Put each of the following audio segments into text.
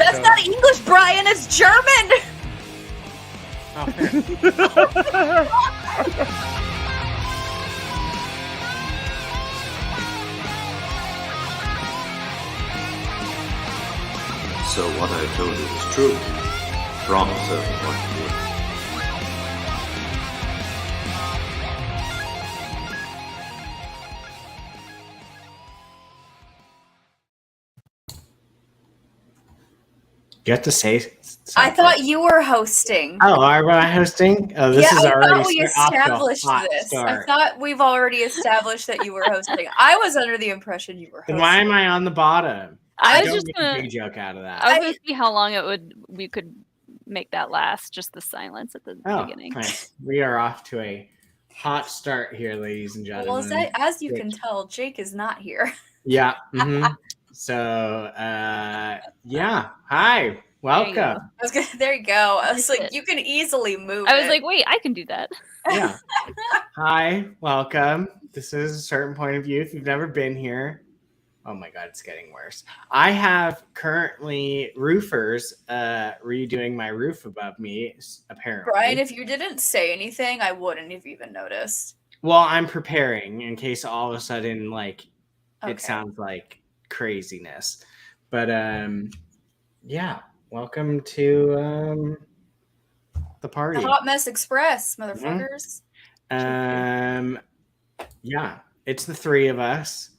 That's not English, Brian. It's German. So what I told you was true, from a certain point of view. You have to say something. I thought you were hosting. Oh, am I hosting? Oh, this is I already thought we established this. I thought we've already established that you were hosting. I was under the impression you were hosting. Then why am I on the bottom? I was don't just make gonna a big joke out of that. I was gonna see how long we could make that last, just the silence at the beginning. Nice. We are off to a hot start here, ladies and gentlemen. Well, as you can tell, Jake is not here. Yeah. Mm-hmm. So, yeah. Hi. Welcome. There you go. I was like, you can easily move. I was like, wait, I can do that. Yeah. Hi. Welcome. This is a certain point of view. If you've never been here, oh my God, it's getting worse. I have currently roofers redoing my roof above me, apparently. Brian, if you didn't say anything, I wouldn't have even noticed. Well, I'm preparing in case all of a sudden, it sounds like craziness. But, yeah. Welcome to the party. The Hot Mess Express, motherfuckers. Yeah, it's the three of us.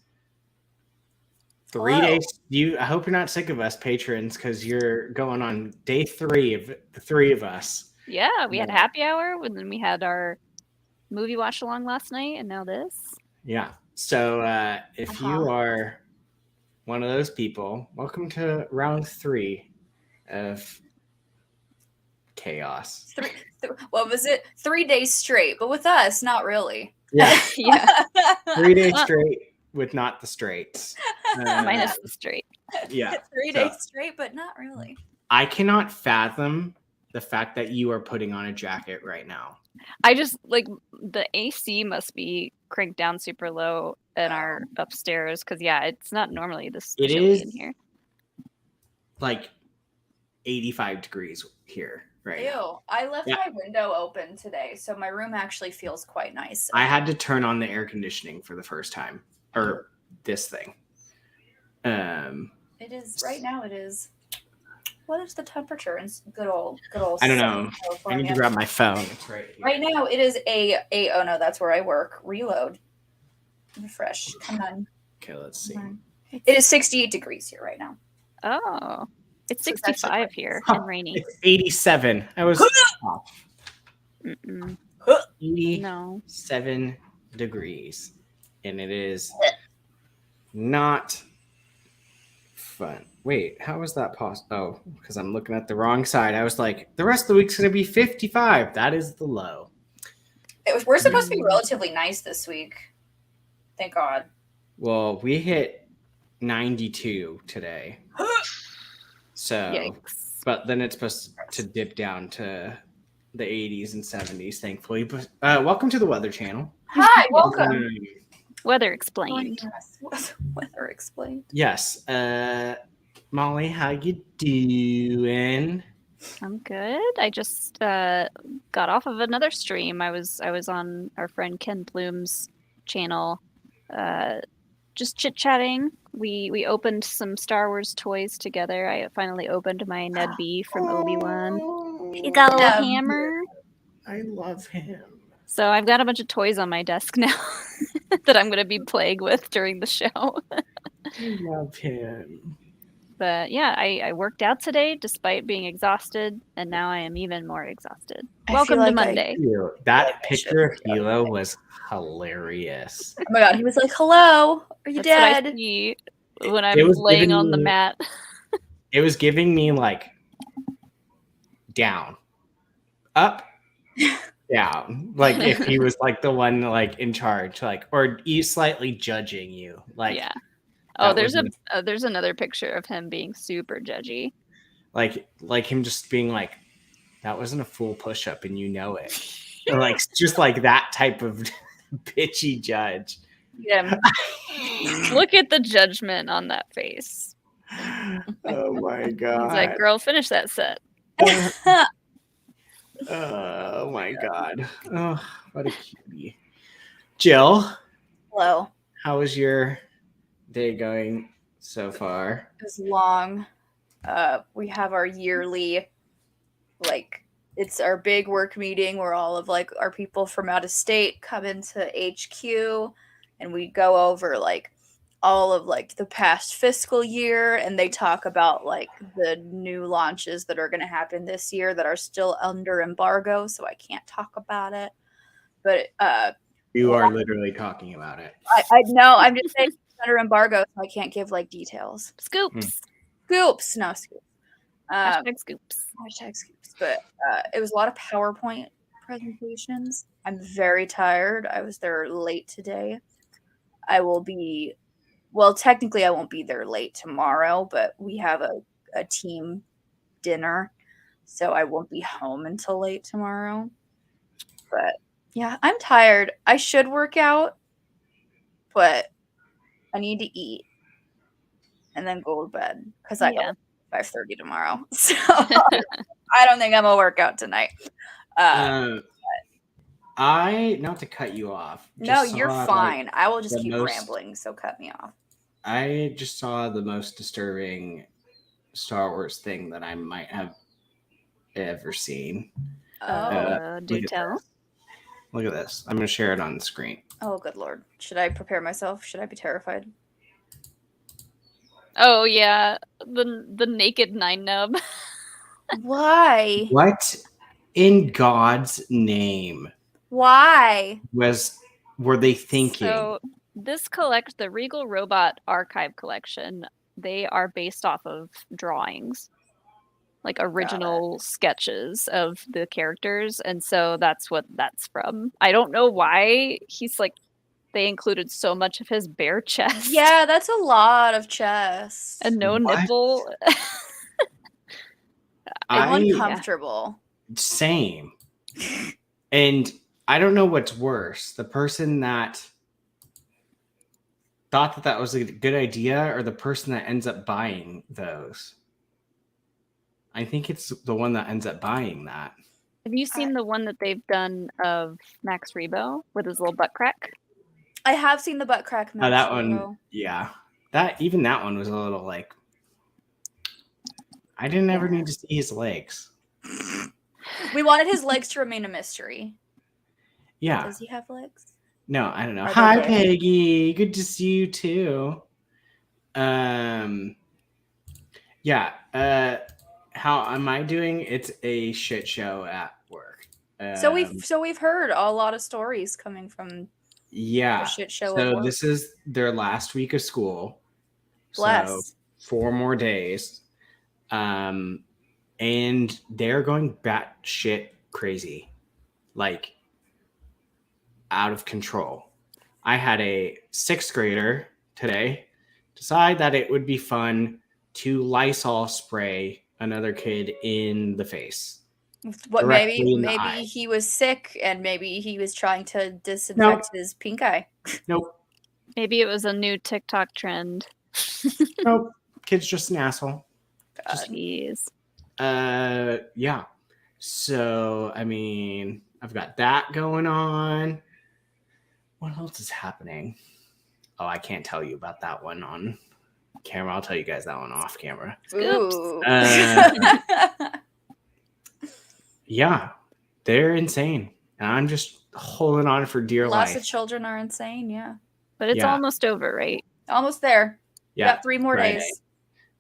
3 days. I hope you're not sick of us, patrons, because you're going on day 3 of the three of us. Yeah, we had happy hour, and then we had our movie watch along last night, and now this. Yeah. So if you are one of those people, welcome to round 3 of chaos. What was it? 3 days straight, but with us, not really. Yeah. Yeah. 3 days straight with not the straights. Minus the straight. Yeah. 3 days straight, but not really. I cannot fathom the fact that you are putting on a jacket right now. I just the AC must be cranked down super low in our upstairs because it's not normally this chilly in here. Like 85 degrees here right now. I left my window open today, so my room actually feels quite nice. I had to turn on the air conditioning for the first time, or this thing. It is right now. It is. What is the temperature in good old? I don't know. I need to grab my phone. It's right here. Right now, it is oh no, that's where I work. Reload. Refresh. Come on. Okay, let's see. It is 68 degrees here right now. Oh. It's 65 here and rainy. It's 87. I was off. 87 degrees. And it is not fun. Wait, how is that possible? Oh, because I'm looking at the wrong side. I was like, the rest of the week's going to be 55. That is the low. We're supposed to be relatively nice this week. Thank God. Well, we hit 92 today. So, yikes. But then it's supposed to dip down to the 80s and 70s, thankfully. But welcome to the Weather Channel. Hi, welcome. Weather explained. Oh, yes. Weather explained. Yes. Molly, how you doing? I'm good. I just got off of another stream. I was on our friend Ken Bloom's channel, just chit-chatting. We opened some Star Wars toys together. I finally opened my Ned B from Obi-Wan. He got a little hammer. I love him. So I've got a bunch of toys on my desk now that I'm going to be playing with during the show. I love him. But yeah, I worked out today despite being exhausted, and now I am even more exhausted. Welcome to Monday. That picture of Hilo was hilarious. Oh my God, he was like, "Hello, are you dead?" What I see when I'm laying on the mat. It was giving me down, up, down. Like if he was the one in charge, or slightly judging you. Yeah. Oh, there's another picture of him being super judgy. Like him just being like, that wasn't a full push-up and you know it. Or just that type of bitchy judge. Yeah. Look at the judgment on that face. Oh my god. He's like, girl, finish that set. Oh my god. Oh, what a cutie. Jill, Hello. how is your day going so far? It was long. We have our yearly, like, it's our big work meeting where all of like our people from out of state come into HQ, and we go over like all of like the past fiscal year, and they talk about like the new launches that are going to happen this year that are still under embargo, so I can't talk about it. But You are literally talking about it. I know, I'm just saying it's under embargo, so I can't give like details. Scoops. Scoops, no scoops. Hashtag scoops. Hashtag scoops. But it was a lot of PowerPoint presentations. I'm very tired. I was there late today. I will be, well, technically I won't be there late tomorrow, but we have a team dinner, so I won't be home until late tomorrow. But yeah, I'm tired. I should work out, but I need to eat and then go to bed because I go 5:30 tomorrow. So I don't think I'm gonna work out tonight. Not to cut you off. No, you're fine. Like, I will just keep rambling, so cut me off. I just saw the most disturbing Star Wars thing that I might have ever seen. Do tell. Look at this. I'm going to share it on the screen. Oh, good Lord. Should I prepare myself? Should I be terrified? Oh, yeah. The naked nine nub. Why? What in God's name? Why? Were they thinking? So this the Regal Robot Archive collection, they are based off of drawings, like original sketches of the characters, and so that's what that's from. I don't know why he's like they included so much of his bare chest. Yeah, that's a lot of chest. And no nipple. I'm uncomfortable. Same. And I don't know what's worse, the person that thought that was a good idea or the person that ends up buying those. I think it's the one that ends up buying that. Have you seen the one that they've done of Max Rebo with his little butt crack? I have seen the butt crack. Max that Rebo. One, yeah. That one was a little like, I didn't ever need to see his legs. We wanted his legs to remain a mystery. Yeah. Does he have legs? No, I don't know. Hi, Peggy. Good to see you too. Yeah. How am I doing? It's a shit show at work. So we've heard a lot of stories coming from the shit show. So this is their last week of school. Bless. So 4 more days. And they're going batshit crazy. Like out of control. I had a 6th grader today decide that it would be fun to Lysol spray another kid in the face. What maybe he was sick and maybe he was trying to disinfect his pink eye. Nope. Maybe it was a new TikTok trend. Nope. Kid's just an asshole. Jeez. Yeah. So I mean, I've got that going on. What else is happening? Oh, I can't tell you about that one on camera. I'll tell you guys that one off camera. Ooh. Yeah, they're insane. And I'm just holding on for dear life. Lots of children are insane, yeah. But it's almost over, right? Almost there. Yeah. Got 3 more days.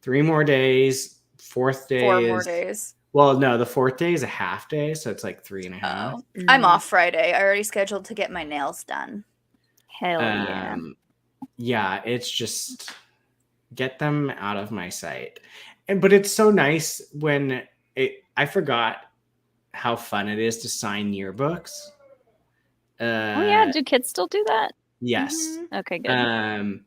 3 more days. 4th day 4 more days. Well, no, the 4th day is a half day, so it's like 3.5. Oh. I'm off Friday. I already scheduled to get my nails done. Hell yeah. Yeah, it's just get them out of my sight. But it's so nice when I forgot how fun it is to sign yearbooks. Oh yeah, do kids still do that? Yes. Mm-hmm. Okay, good.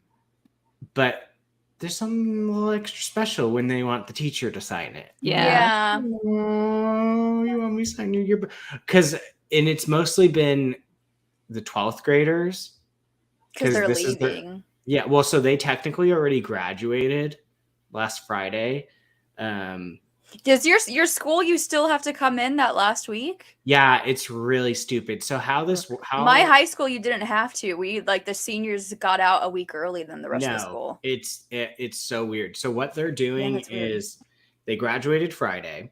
But there's something a little extra special when they want the teacher to sign it. Yeah. Oh, you want me to sign your yearbook? And it's mostly been the 12th graders. Because they're leaving. Yeah, well, so they technically already graduated last Friday. Does your school, you still have to come in that last week? Yeah, it's really stupid. So how My high school, you didn't have to. We the seniors got out a week early than the rest of the No, school. it's so weird. So what they're doing that's weird. is they graduated Friday,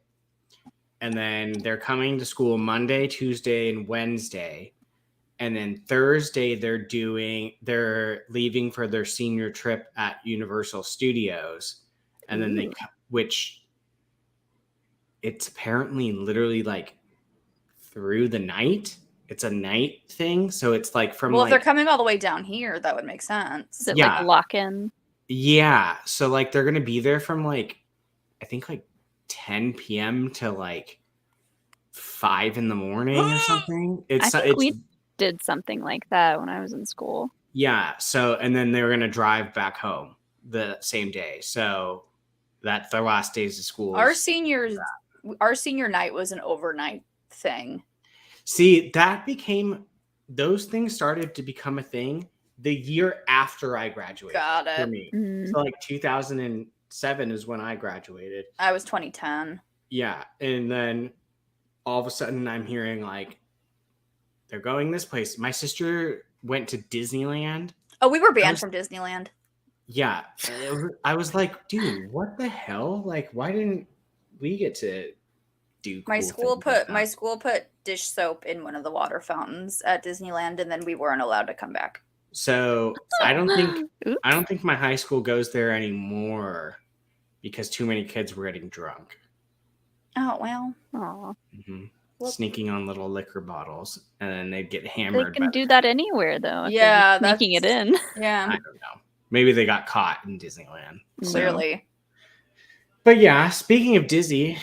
and then they're coming to school Monday, Tuesday, and Wednesday. And then Thursday they're leaving for their senior trip at Universal Studios. And then which it's apparently literally like through the night. It's a night thing. So it's like from if they're coming all the way down here, that would make sense. Is it like a lock-in? Yeah. So like they're gonna be there from like I think like 10 p.m. to like 5 in the morning or something. We did something like that when I was in school. Yeah. So and then they were gonna drive back home the same day. So that's their last days of school. Our senior night was an overnight thing. See, those things started to become a thing the year after I graduated. Got it. For me. Mm-hmm. So like 2007 is when I graduated. I was 2010. Yeah. And then all of a sudden I'm hearing like they're going this place. My sister went to Disneyland. Oh, we were banned from Disneyland. Yeah. I was like, dude, what the hell? Like, why didn't we get to do my school put dish soap in one of the water fountains at Disneyland, and then we weren't allowed to come back. So I don't think my high school goes there anymore because too many kids were getting drunk. Oh well. Mm-hmm. Sneaking on little liquor bottles, and then they'd get hammered. They can do that anywhere, though. Yeah, sneaking it in. Yeah, I don't know. Maybe they got caught in Disneyland. Clearly. So. But yeah, speaking of Disney,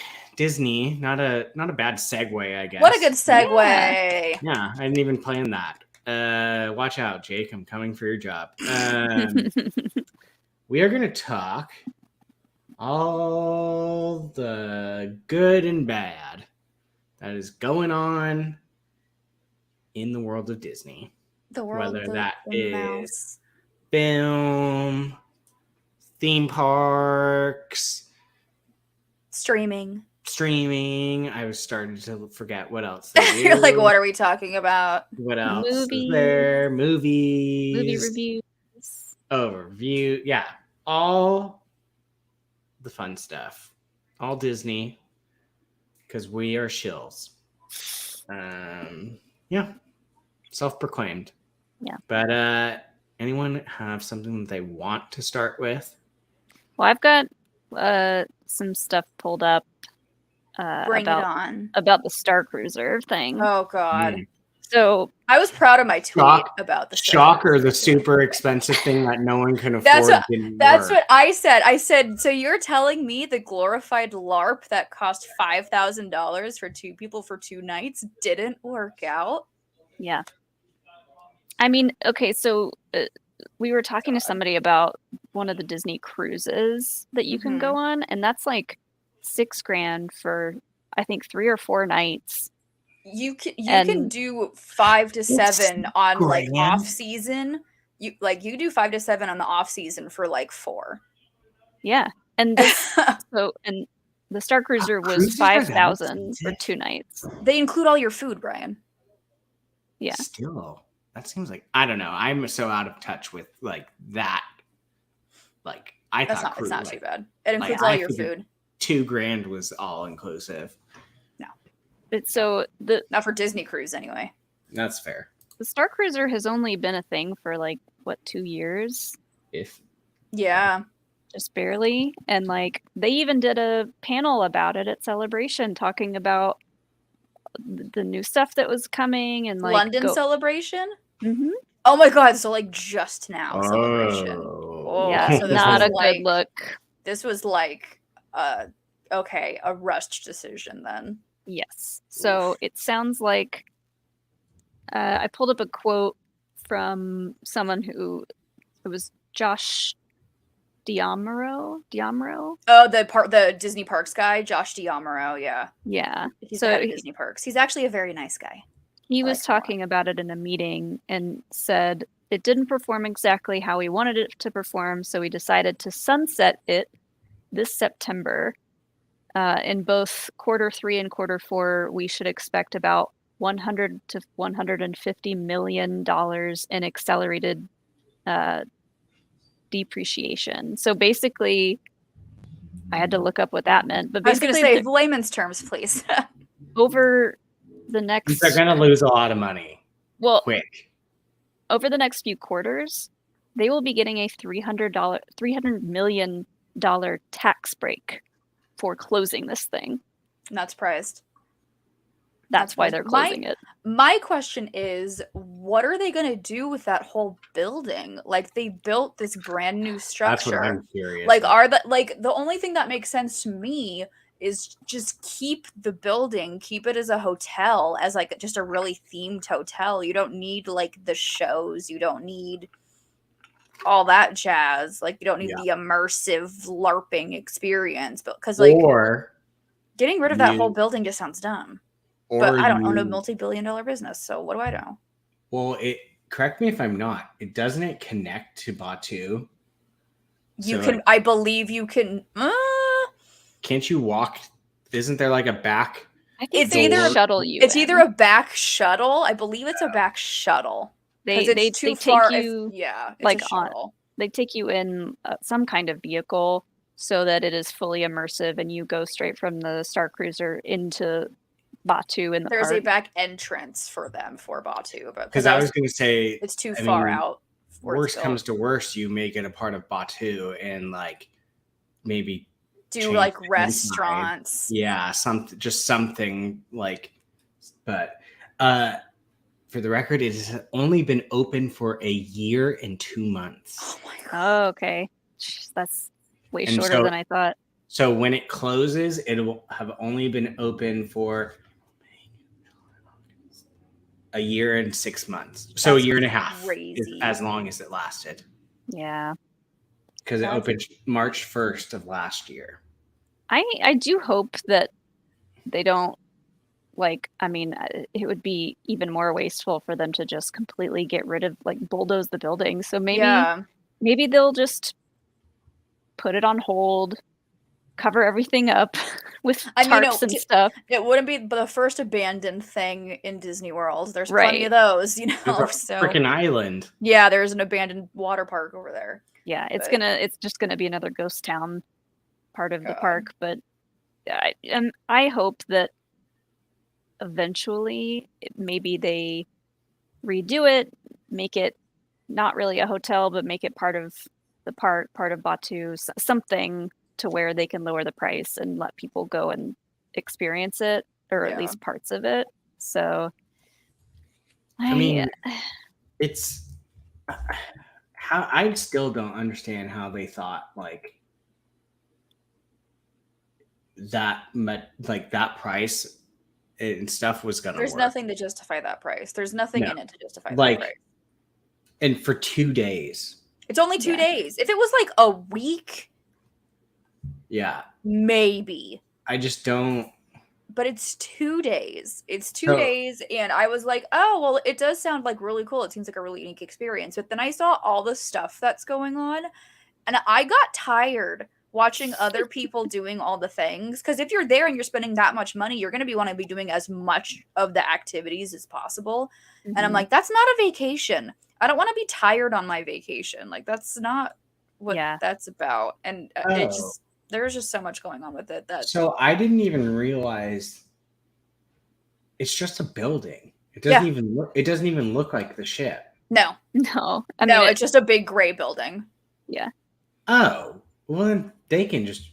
not a bad segue, I guess. What a good segue. Yeah, I didn't even plan that. Watch out, Jake. I'm coming for your job. We are going to talk all the good and bad that is going on in the world of Disney. Whether that is film, theme parks, streaming. I was starting to forget what else. You're like, what are we talking about? What else is there? Movies. Movie reviews. Overview. Yeah. All the fun stuff. All Disney. Because we are shills. Yeah. Self-proclaimed. Yeah. But anyone have something that they want to start with? Well, I've got some stuff pulled up about the Star Cruiser thing. Oh God. So I was proud of my tweet about the Shocker, the super expensive thing that no one can afford. That's what I said. I said, so you're telling me the glorified LARP that cost $5,000 for 2 people for 2 nights didn't work out? Yeah. I mean, okay, so we were talking to somebody about one of the Disney cruises that you can go on, and that's like $6,000 for I think 3 or 4 nights. You can do 5 to 7 on like off season. You do 5 to 7 on the off season for like 4. Yeah, and and the Star Cruiser was 5,000 for 2 nights. They include all your food, Brian. Yeah. Still, that seems like I don't know. I'm so out of touch with like that. Like it's not too bad. It includes all your food. $2,000 was all inclusive. But not for Disney Cruise anyway. That's fair. The Star Cruiser has only been a thing for like 2 years? Yeah. Just barely. And like they even did a panel about it at Celebration talking about the new stuff that was coming and like London Celebration? Mm-hmm. Oh my God, so like just now Celebration. Oh, yeah, so not a good look. This was like a rushed decision then. Yes. So it sounds like I pulled up a quote from someone it was Josh Diamaro. Oh, the Disney Parks guy, Josh Diamaro. Yeah. Yeah. He's at Disney Parks. He's actually a very nice guy. He was talking about it in a meeting and said it didn't perform exactly how we wanted it to perform, so we decided to sunset it this September. In both quarter 3 and quarter 4, we should expect about $100 to $150 million in accelerated depreciation. So basically, I had to look up what that meant. But I was going to basically, say layman's terms, please. over the next, They're gonna lose a lot of money well, quick. over the next few quarters, they will be getting a $300 million tax break for closing this thing. Not surprised. That's why they're closing it. My question is, what are they going to do with that whole building? Like, they built this brand new structure. That's what I'm curious. Like, the only thing that makes sense to me is just keep the building, keep it as a hotel, as like just a really themed hotel. You don't need like the shows, you don't need all that jazz. Like, you don't need the immersive LARPing experience, but because like getting rid of that whole building just sounds dumb. But I don't own a multi-billion-dollar business, so what do I know? Well, correct me if I'm not. Doesn't it connect to Batu? You can. I believe you can. Can't you walk? Isn't there like a back? I think it's either shuttle you. It's either a back shuttle. I believe it's a back shuttle. They take far you. It's like a shuttle. They take you in some kind of vehicle so that it is fully immersive, and you go straight from the Star Cruiser into Batu in the There's park. a back entrance for them for Batu, because I was going to say it's too far out. Worst comes to worst, you make it a part of Batu and like maybe do like restaurants. Yeah, something like. But for the record, it has only been open for a year and 2 months. Oh my god! Oh, okay, that's way shorter than I thought. So when it closes, it will have only been open for a year and 6 months. So a year and a half is as long as it lasted. Yeah. Because it opened March 1st of last year. I do hope that they don't it would be even more wasteful for them to just completely get rid of, like, bulldoze the building. So maybe they'll just put it on hold, cover everything up with tarps and stuff. It wouldn't be the first abandoned thing in Disney World. There's plenty of those, you know. Freaking island. Yeah, there's an abandoned water park over there. Yeah, it's just gonna be another ghost town part of the park. But I hope that eventually maybe they redo it, make it not really a hotel, but make it part of the park, part of Batu, something to where they can lower the price and let people go and experience it, or at least parts of it. So I mean, it's how I still don't understand how they thought like that price and stuff was gonna There's work. nothing to justify that price. There's nothing in it to justify that price. And for 2 days. It's only 2 days. If it was like a week, maybe. I just don't. But it's 2 days. It's 2 days, and I was like, oh, well, it does sound like really cool. It seems like a really unique experience. But then I saw all the stuff that's going on, and I got tired watching other people doing all the things. Because if you're there and you're spending that much money, you're going to want to be doing as much of the activities as possible. Mm-hmm. And I'm like, that's not a vacation. I don't want to be tired on my vacation. Like, that's not what that's about. And there's just so much going on with it. So I didn't even realize it's just a building. It doesn't even look like the ship. No. I mean, it's just a big gray building. Yeah. Oh, well, then they can just.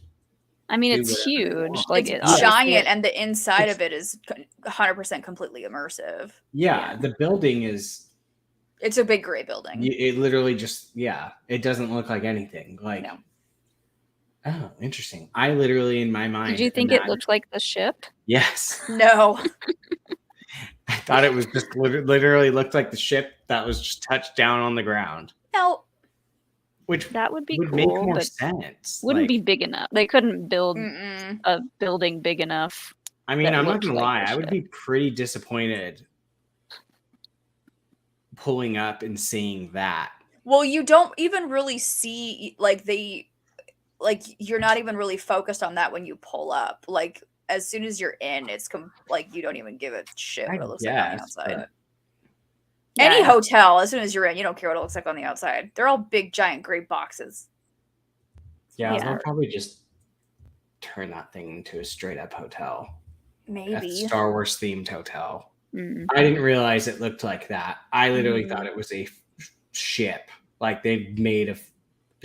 I mean, it's huge. Like, it's giant, and the inside of it is 100% completely immersive. Yeah, the building is. It's a big gray building. It literally just it doesn't look like anything. Like. No. Oh, interesting. I literally, in my mind. Did you think it looked like the ship? Yes. No. I thought it was just literally looked like the ship that was just touched down on the ground. No. Which that would be cool, make more sense. Wouldn't be big enough. They couldn't build a building big enough. I mean, I'm not gonna lie. I would be pretty disappointed pulling up and seeing that. Well, you don't even really see like you're not even really focused on that when you pull up. Like as soon as you're in, it's like you don't even give a shit what it looks like on the outside. But Any Yeah. hotel, as soon as you're in, you don't care what it looks like on the outside. They're all big, giant, gray boxes. yeah, Yeah. they'll probably just turn that thing into a straight up hotel. A Maybe. Star Wars themed hotel. Mm. I didn't realize it looked like that. I literally Mhm. thought it was a ship. Like they made a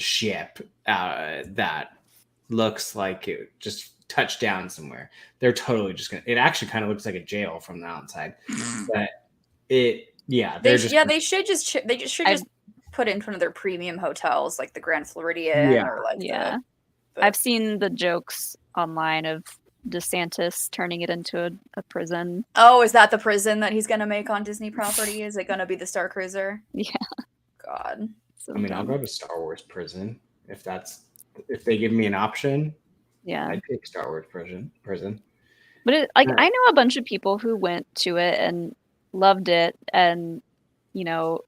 ship that looks like it just touched down somewhere. They're totally just gonna. It actually kind of looks like a jail from the outside, but They should just put it in one of their premium hotels, like the Grand Floridian Yeah. or like Yeah. I've seen the jokes online of DeSantis turning it into a prison. Oh, is that the prison that he's gonna make on Disney property? Is it gonna be the Star Cruiser? Yeah. God. So I mean, I'll dumb. go to Star Wars prison if they give me an option. Yeah. I'd take Star Wars prison. But Yeah. I know a bunch of people who went to it and loved it and, you know,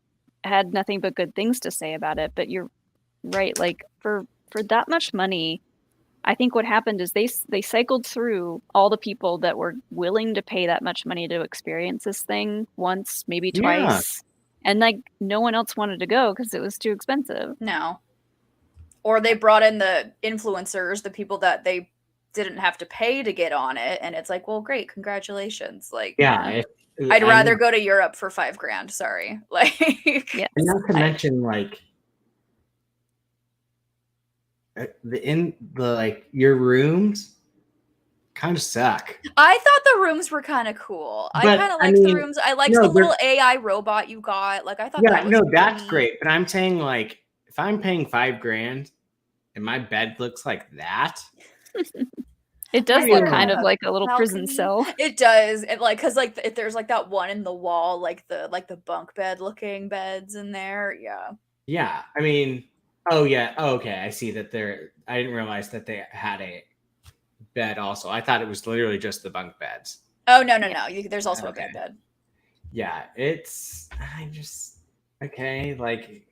had nothing but good things to say about it. But you're right. Like for that much money, I think what happened is they cycled through all the people that were willing to pay that much money to experience this thing once, maybe twice. And like no one else wanted to go because it was too expensive. No. Or they brought in the influencers, the people that they didn't have to pay to get on it, and it's like, well, great, congratulations. Like, Yeah. I'd rather go to Europe for $5,000. Sorry, like, Yeah. And not to mention, like, your rooms kind of suck. I thought the rooms were kind of cool. I But, kind of I liked the mean, rooms. I liked no, the they're- little AI robot you got. Like, I thought Yeah, that was no, that's pretty- great. But I'm saying, like, if I'm paying $5,000 and my bed looks like that, It does I look mean, kind of like a little prison balcony. cell. It does. It like because like if there's like that one in the wall, like the bunk bed looking beds in there. Yeah. yeah. I mean, oh yeah, okay. I see that I didn't realize that they had a bed also. I thought it was literally just the bunk beds. Oh no. There's also a Okay. bed. Yeah, okay. Like,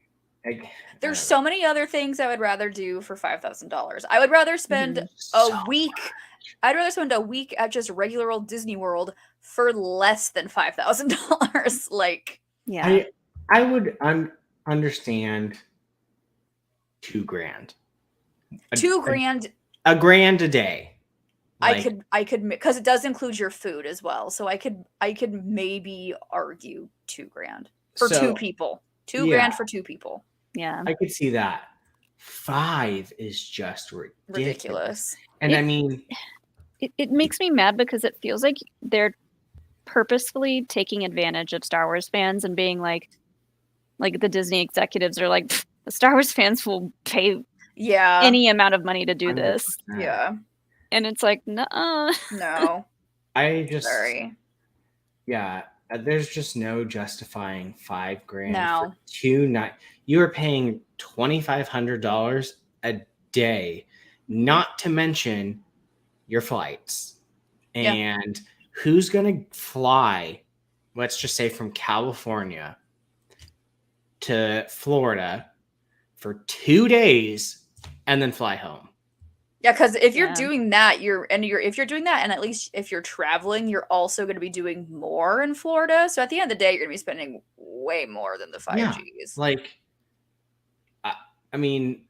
There's so many other things I would rather do for $5,000. I would rather spend a week. I'd rather spend a week at just regular old Disney World for less than $5,000. Like, Yeah. I would understand $2,000. $2,000. $1,000 a day. Like, I could because it does include your food as well. So I could maybe argue $2,000 for two people. $2,000 for two people. Yeah. I could see that. 5 is just ridiculous. And I mean, it makes me mad because it feels like they're purposefully taking advantage of Star Wars fans and being like the Disney executives are like, the Star Wars fans will pay any amount of money to do this. 100%. Yeah. And it's like, nuh-uh. No. Sorry. Yeah, there's just no justifying $5,000 No. for 2 nights. You are paying $2,500 a day, not to mention your flights. And who's going to fly, let's just say from California to Florida for 2 days and then fly home? Yeah, because if you're doing that, if you're doing that, and at least if you're traveling, you're also going to be doing more in Florida. So at the end of the day, you're going to be spending way more than the 5Gs. Like, I mean,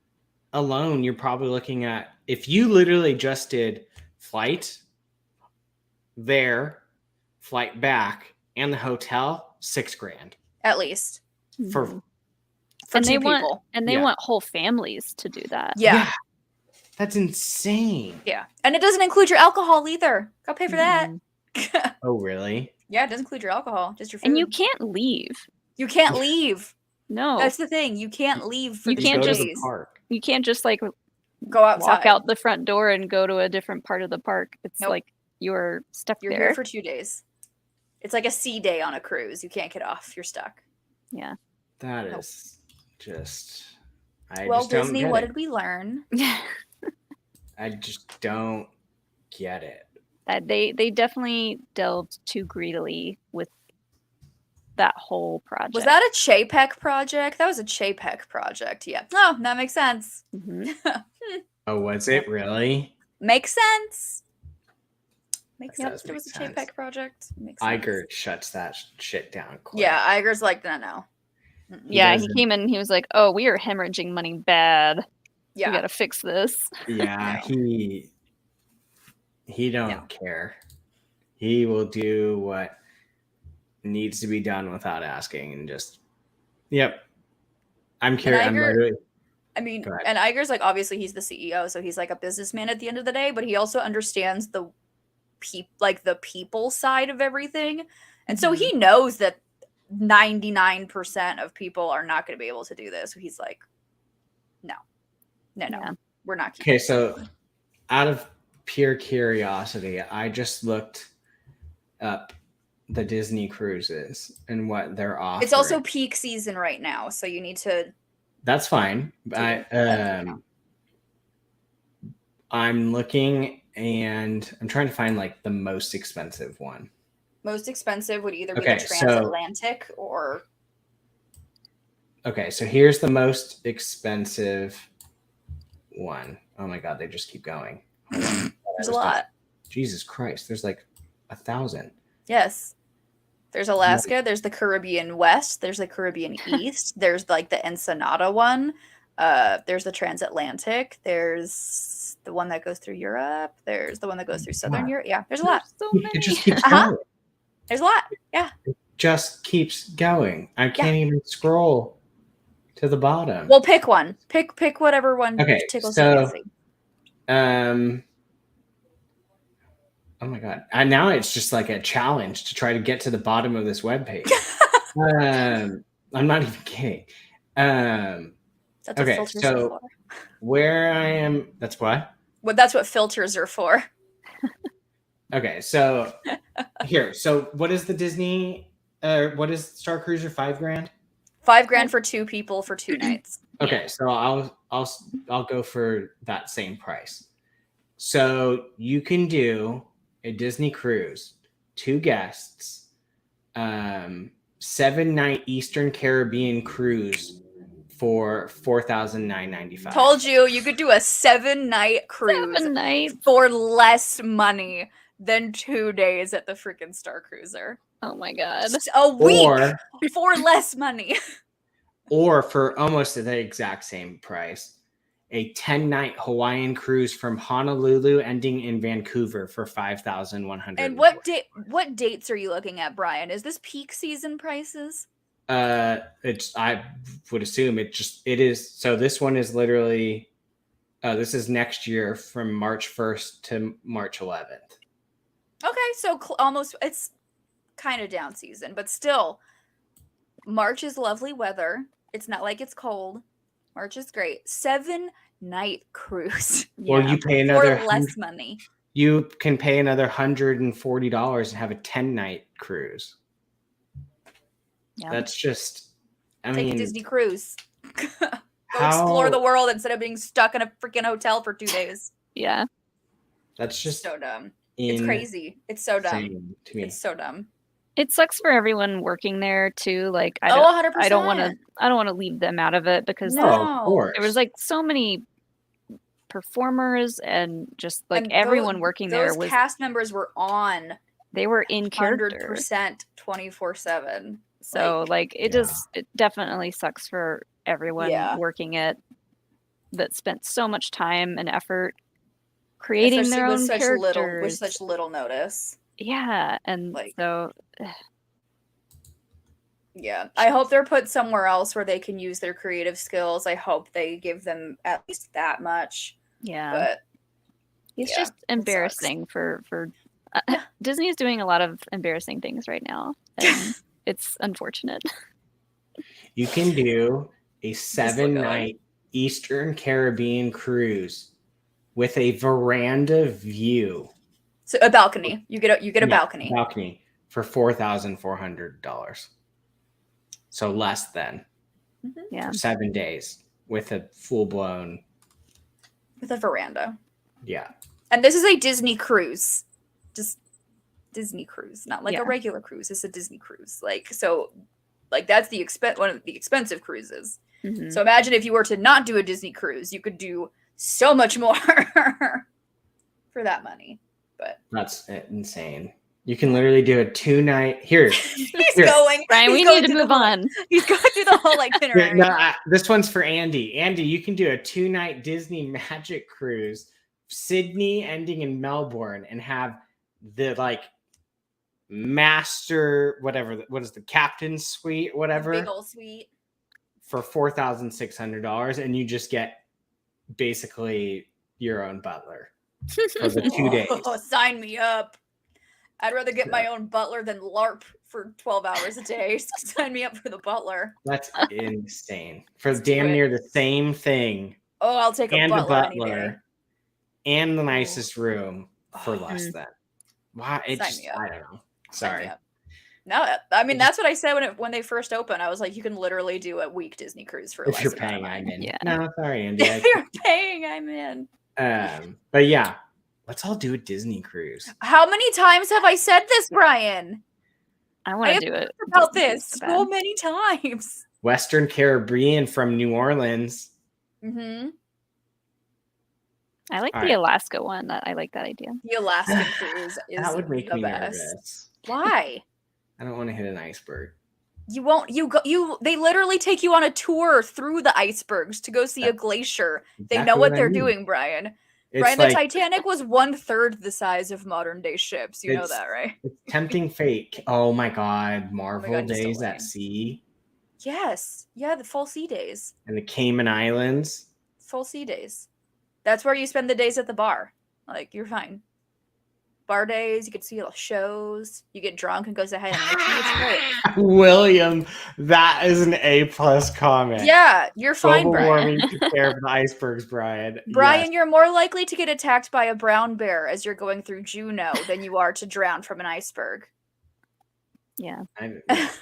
alone, you're probably looking at, if you literally just did flight there, flight back, and the hotel, $6,000 at least for and two people. They Yeah. want whole families to do that. Yeah. That's insane. Yeah. And it doesn't include your alcohol either. Gotta pay for that. Oh, really? Yeah, it doesn't include your alcohol, just your food. And you can't leave. You can't leave. No. That's the thing. You can't leave for You the can't days. go to the park. You can't just like go outside, walk out the front door and go to a different part of the park. It's Nope. like you're stuck You're there. here for 2 days. It's like a sea day on a cruise. You can't get off. You're stuck. Yeah. That is just... Well, just don't Disney, get what it. did we learn? I just don't get it. They definitely delved too greedily with that whole project. Was that a Chapek project? That was a Chapek project. Yeah. Oh, that makes sense. Mhm. Oh, was it really? Makes sense. Makes That sense does that it was a make sense. JPEG project. Makes sense. Iger shuts that shit down quick. Yeah, Iger's like, no. Mm-mm. Yeah, he doesn't- came in and he was like, "Oh, we are hemorrhaging money bad. We Yeah. got to fix this." Yeah, No. he don't No. care. He will do what needs to be done without asking and just, yep. I'm curious. Iger- I mean, Go ahead. and Iger's like, obviously he's the CEO, so he's like a businessman at the end of the day, but he also understands the people side of everything. And so he knows that 99% of people are not going to be able to do this. So he's like, no, Yeah. we're not keeping Okay, it. so out of pure curiosity, I just looked up the Disney cruises and what they're offering. It's also peak season right now, so you need to. That's fine. I'm looking and I'm trying to find like the most expensive one. Most expensive would either be Okay, the so- transatlantic or. Okay, so here's the most expensive one. Oh my god, they just keep going. Hold on. There's a lot. Jesus Christ, there's like 1,000. Yes. There's Alaska, there's the Caribbean West, there's the Caribbean East, there's like the Ensenada one, there's the transatlantic, there's the one that goes through Europe, there's the one that goes through Southern Europe. Yeah, there's a lot. So It many. just keeps Uh-huh. going. There's a lot. Yeah. Just keeps going. I can't even scroll to the bottom. Well, pick one. Pick whatever one Okay, tickles so- your fancy. Oh my god! And now it's just like a challenge to try to get to the bottom of this webpage. I'm not even kidding. That's what okay, filters so- are for. Where I am, that's what? Well, that's what filters are for. Okay, so here. So what is the Disney? What is Star Cruiser? $5,000? $5,000 for 2 people for 2 nights. Okay, so I'll go for that same price. So you can do a Disney cruise, 2 guests, 7-night Eastern Caribbean cruise for $4,995. Told you could do a 7-night cruise 7 nights. for less money than 2 days at the freaking Star Cruiser. Oh my god. Just a week Or for less money. or for almost the exact same price, a 10-night Hawaiian cruise from Honolulu ending in Vancouver for $5,100. And what dates are you looking at, Brian? Is this peak season prices? It's, I would assume it is. So this one is literally, this is next year from March 1st to March 11th. Okay, so almost, it's kind of down season, but still, March is lovely weather. It's not like it's cold. March is great. 7-night cruise Or you pay another for less money. You can pay another $140 and have a 10-night cruise. Yeah. That's just, I Take mean, a Disney cruise. Go how- explore the world instead of being stuck in a freaking hotel for 2 days. Yeah. that's just So dumb. It's crazy. It's so dumb. insane to me. It's so dumb. It sucks for everyone working there too. Like I Oh, don't 100%. I don't want to leave them out of it because No. Oh, of course. there was like so many performers and just like And everyone working there those was cast members were on they were in character. 100% 24/7. So like it Yeah. just it definitely sucks for everyone Yeah. working it that spent so much time and effort creating Especially their own with characters. such little notice. Yeah, and Like- so Yeah. I hope they're put somewhere else where they can use their creative skills. I hope they give them at least that much. yeah, But it's yeah, just embarrassing for Disney is doing a lot of embarrassing things right now, and it's unfortunate. You can do a still 7-night Eastern Caribbean cruise with a veranda view. so a balcony. You get a Yeah, balcony. Balcony for $4,400. So less than Yeah, for 7 days with a full-blown, With a veranda. yeah. And this is a Disney cruise. Just Disney cruise, not like Yeah. a regular cruise. It's a Disney cruise. Like that's the one of the expensive cruises. mhm. So imagine if you were to not do a Disney cruise, you could do so much more for that money. But That's insane. You can literally do a 2-night. Here, he's Here. going. Brian, he's we going need to through the move whole- on. He's going through the whole itinerary. No, this one's for Andy. Andy, you can do a 2-night Disney Magic Cruise, Sydney ending in Melbourne, and have the like master whatever. What is the captain's suite? Whatever. Big old suite. For $4,600, and you just get basically your own butler for the 2 days. Oh, sign me up. I'd rather get my own butler than LARP for 12 hours a day. So sign me up for the butler. That's insane. For Let's do damn it. near the same thing. Oh, I'll take a And butler, the any day. butler and the nicest room for less Mm. than. Why? It Sign just, me up. I don't know. Sign me Sorry. up. No, I mean that's what I said when they first opened. I was like, you can literally do a week Disney cruise for If less you're amount of paying, money. I'm in. Yeah. No, sorry, Andy. If you're paying, I'm in. But yeah, let's all do a Disney cruise. How many times have I said this, Brian? I I want have to do it About Disney this so so bad. many times. Western Caribbean from New Orleans. Mm-hmm. I like All the right. Alaska one. I like that idea. The Alaskan cruise is That would make the me best. nervous. Why? I don't want to hit an iceberg. You won't. They literally take you on a tour through the icebergs to go see a glacier. They know Exactly what I they're mean. doing, Brian. It's Brian, like the Titanic was 1/3 the size of modern day ships. You know It's- that, right? it's tempting fate. Oh my God, Marvel God, just Days Elaine. at Sea Yes. Yeah, the full sea days. and the Cayman Islands. Full sea days. That's where you spend the days at the bar. Like, you're fine. Bar days, you get to see all the shows. You get drunk and go say hi to Mickey. It's great. William, that is an A+ comment. Yeah, you're fine, Global Brian. warming, prepare for the icebergs, Brian. Brian, Yes. you're more likely to get attacked by a brown bear as you're going through Juneau than you are to drown from an iceberg. Yeah. That's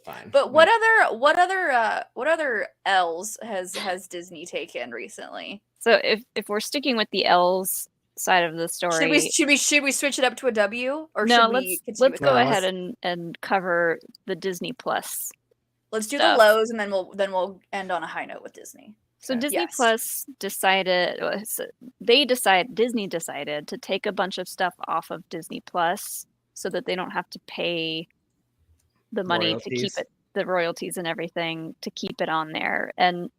fine. But what other L's has Disney taken recently? So if we're sticking with the L's side of the story, Should we switch it up to a W, or no, should we continue let's with go the ahead L's? and cover the Disney Plus. Let's do stuff. the lows, and then we'll end on a high note with Disney. So Okay. Disney Yes. Plus Disney decided to take a bunch of stuff off of Disney Plus so that they don't have to pay the money to keep Royalties. it, the royalties and everything, to keep it on there. And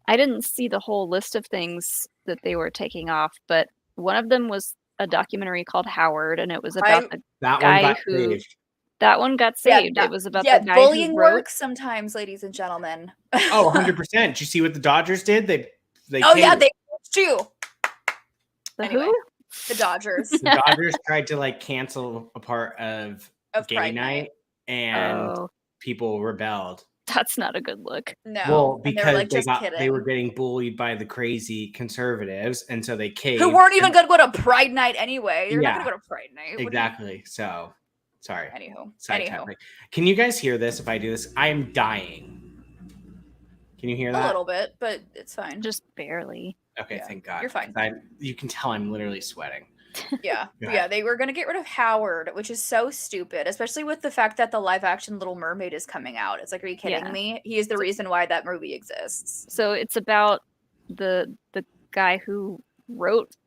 I didn't see the whole list of things that they were taking off, but one of them was a documentary called Howard, and it was about That guy one got who- saved. that one got Yeah, saved. that- It was about Yeah, the guy bullying who wrote. works sometimes, ladies and gentlemen. Oh, 100%. Did you see what the Dodgers did? They Oh yeah, caved. they too. The Anyway. who? The Dodgers The Dodgers tried to like cancel a part of of Gay Pride Night, and Oh, people rebelled. that's not a good look. No, Well, and they because were like, just they kidding. were getting bullied by the crazy conservatives, and so they caved. Who weren't even going to go to Pride Night anyway. You're not Yeah. going to go to Pride Night. What do you- Exactly. So, sorry. Anywho. Side topic. Can you guys hear this? If I do this, I am dying. Can you hear A that? little bit, but it's fine. Just barely. Okay, Yeah, thank God. you're fine. You can tell I'm literally sweating. Yeah. Go Yeah, they were going to get rid of Howard, which is so stupid, especially with the fact that the live action Little Mermaid is coming out. It's like, are you kidding Yeah. me? He is the reason why that movie exists. So it's about the guy who wrote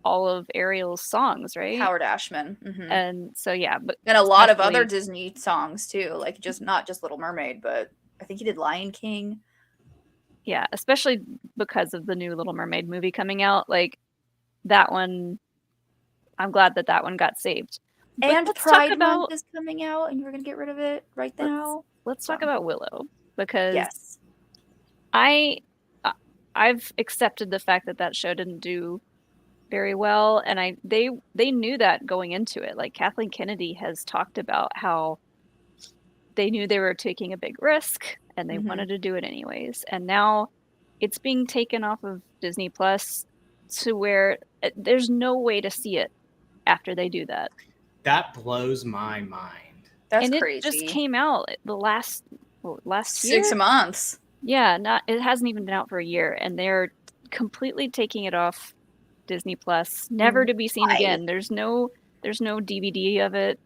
all of Ariel's songs, right? Howard Ashman. Mhm. And so yeah, but And a lot of other especially- Disney songs too, like just not just Little Mermaid, but I think he did Lion King. yeah, especially because of the new Little Mermaid movie coming out, like that one. I'm glad that one got saved. But And let's talk Pride about Month is coming out, and you're gonna get rid of it right Let's- now. let's talk So. about Willow, because Yes. I've accepted the fact that show didn't do very well, and they knew that going into it. Like Kathleen Kennedy has talked about how they knew they were taking a big risk and they Mhm. wanted to do it anyways. And now it's being taken off of Disney Plus to where there's no way to see it after they do that. That blows my mind. That's and crazy. it just came out the last year. 6 months. Yeah, it hasn't even been out for a year, and they're completely taking it off Disney Plus, never to be seen Why? again. There's no DVD of it.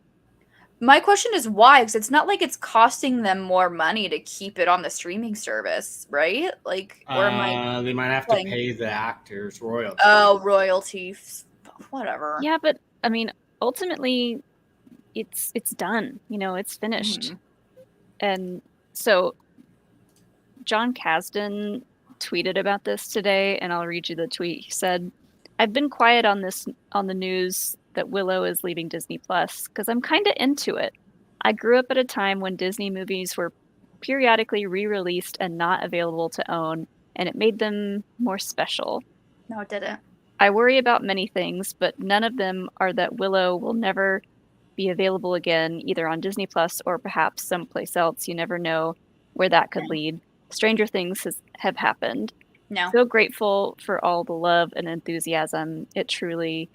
My question is why? Because it's not like it's costing them more money to keep it on the streaming service, right? Like, or am I They might have to playing? pay the actors royalties. Oh, royalties, whatever. Yeah, but I mean, ultimately, it's done. You know, it's finished. Mhm. And so John Kasdan tweeted about this today, and I'll read you the tweet. He said, "I've been quiet on the news that Willow is leaving Disney Plus because I'm kind of into it. I grew up at a time when Disney movies were periodically re-released and not available to own, and it made them more special. No, it didn't. I worry about many things, but none of them are that Willow will never be available again, either on Disney Plus or perhaps someplace else. You never know where that could lead. Stranger things have happened. No. So grateful for all the love and enthusiasm. It's truly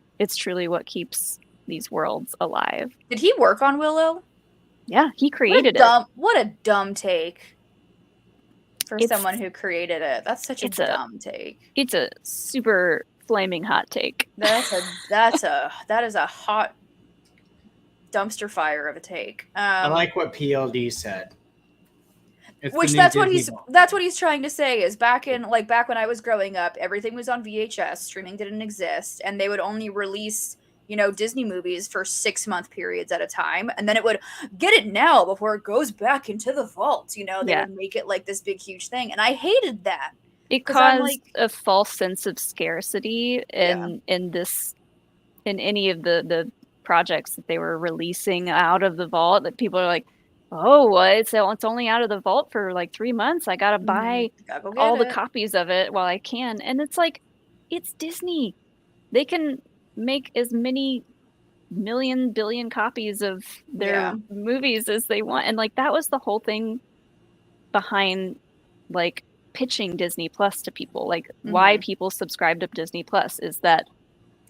what keeps these worlds alive." Did he work on Willow? Yeah, he What a created it. dumb, what a dumb take for It's- someone who created it. That's such a dumb take. It's a super flaming hot take. That is a hot dumpster fire of a take. I like what PLD said. It's Which the new that's what Disney Vault. that's what he's trying to say is back when I was growing up, everything was on VHS, streaming didn't exist, and they would only release, Disney movies for 6-month periods at a time, and then it would get it now before it goes back into the vault. They Yeah. would make it like this big huge thing, and I hated that. It 'Cause I'm caused a false sense of scarcity in any of the projects that they were releasing out of the vault, that people are like, "Oh, well, it's only out of the vault for like 3 months. I gotta buy Gotta go get all the it. copies of it while I can." And it's like, it's Disney. They can make as many billion copies of their movies as they want. And like, that was the whole thing behind like pitching Disney Plus to people. Like, why people subscribe to Disney Plus is that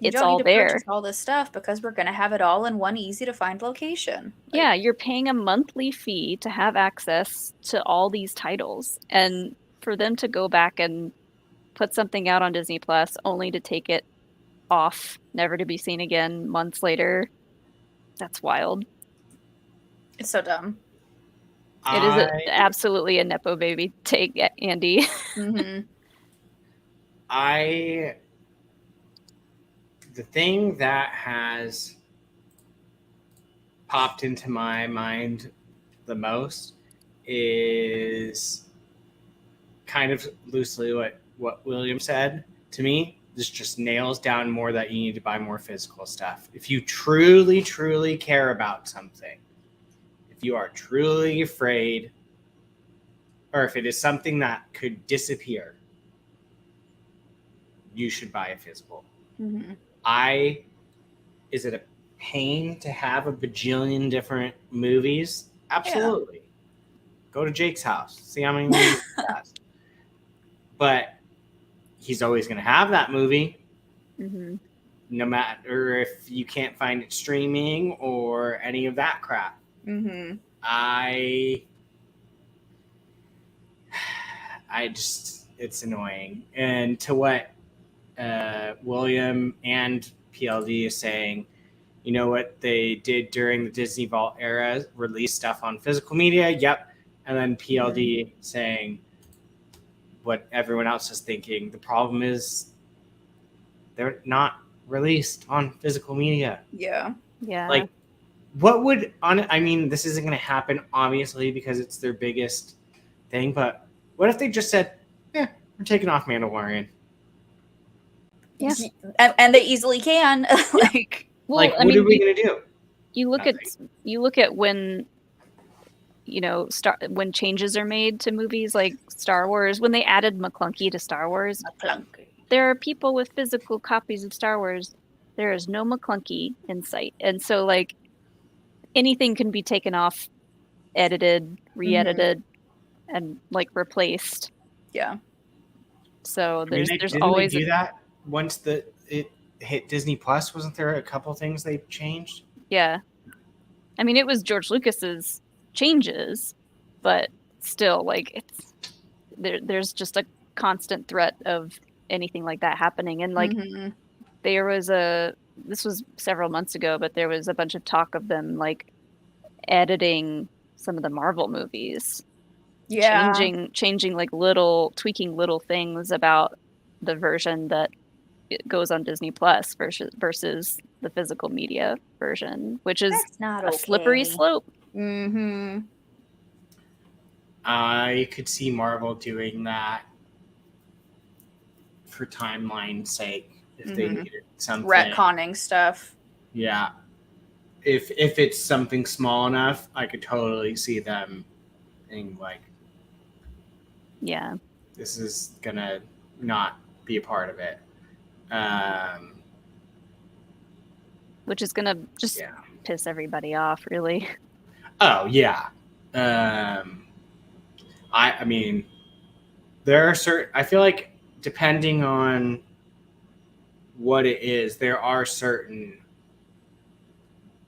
You it's don't all need to there. purchase all this stuff because we're gonna have it all in one easy to find location. Yeah, you're paying a monthly fee to have access to all these titles, and for them to go back and put something out on Disney Plus only to take it off, never to be seen again months later, that's wild. It's so dumb. It is absolutely a Nepo baby take, Andy. The thing that has popped into my mind the most is kind of loosely what William said to me. This just nails down more that you need to buy more physical stuff. If you truly, truly care about something, if you are truly afraid, or if it is something that could disappear, you should buy a physical. Is it a pain to have a bajillion different movies? Absolutely. Yeah. Go to Jake's house, see how many movies he has. But he's always going to have that movie, no matter if you can't find it streaming or any of that crap. I just, it's annoying. And to what William and PLD is saying, you know what they did during the Disney Vault era, release stuff on physical media. Yep. And then PLD saying what everyone else is thinking. The problem is they're not released on physical media. Yeah. Like, what would I mean, this isn't going to happen obviously because it's their biggest thing, but what if they just said, we're taking off Mandalorian? Yeah. And they easily can. What are we going to do? You look at when, when changes are made to movies like Star Wars, when they added McClunky to Star Wars. There are people with physical copies of Star Wars. There is no McClunky in sight. And so like anything can be taken off, edited, re-edited, and like replaced. Yeah. So there's didn't always they do that once it hit Disney Plus. Wasn't there a couple things they changed? Yeah. I mean, it was George Lucas's changes, but still, like, there's just a constant threat of anything like that happening. And like this was several months ago, but there was a bunch of talk of them like editing some of the Marvel movies, Yeah. changing like tweaking little things about the version that it goes on Disney Plus versus the physical media version, which is That's not a slippery okay. slope. Mm-hmm. I could see Marvel doing that for timeline's sake if they needed something. Retconning stuff. Yeah. If it's something small enough, I could totally see them being like, Yeah. this is gonna not be a part of it. Which is gonna just piss everybody off, really. Oh yeah. I mean, there are certain. I feel like depending on what it is, there are certain.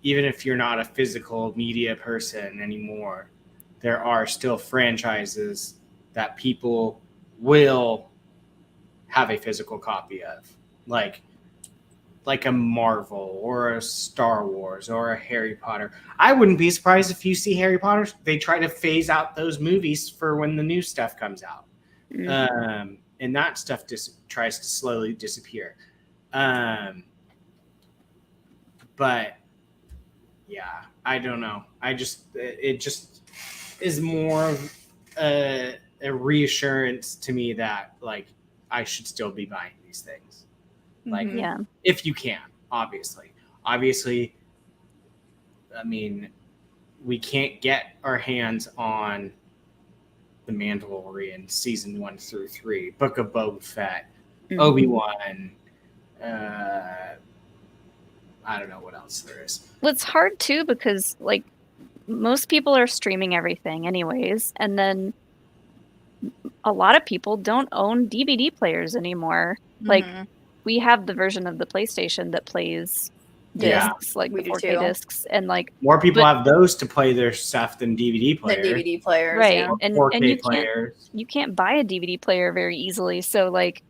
Even if you're not a physical media person anymore, there are still franchises that people will have a physical copy of, like a Marvel or a Star Wars or a Harry Potter. I wouldn't be surprised if you see Harry Potter. They try to phase out those movies for when the new stuff comes out. Mm-hmm. And that stuff tries to slowly disappear. But yeah, I don't know. It just is more of a reassurance to me that like I should still be buying these things. Like, if you can, obviously, I mean, we can't get our hands on The Mandalorian season 1 through 3, Book of Boba Fett, Obi-Wan. I don't know what else there is. Well, it's hard too because like most people are streaming everything anyways, and then a lot of people don't own DVD players anymore. Like we have the version of the PlayStation that plays discs, like the 4K discs, and like more people have those to play their stuff than DVD players. The DVD players, right? And 4K you can't buy a DVD player very easily. So like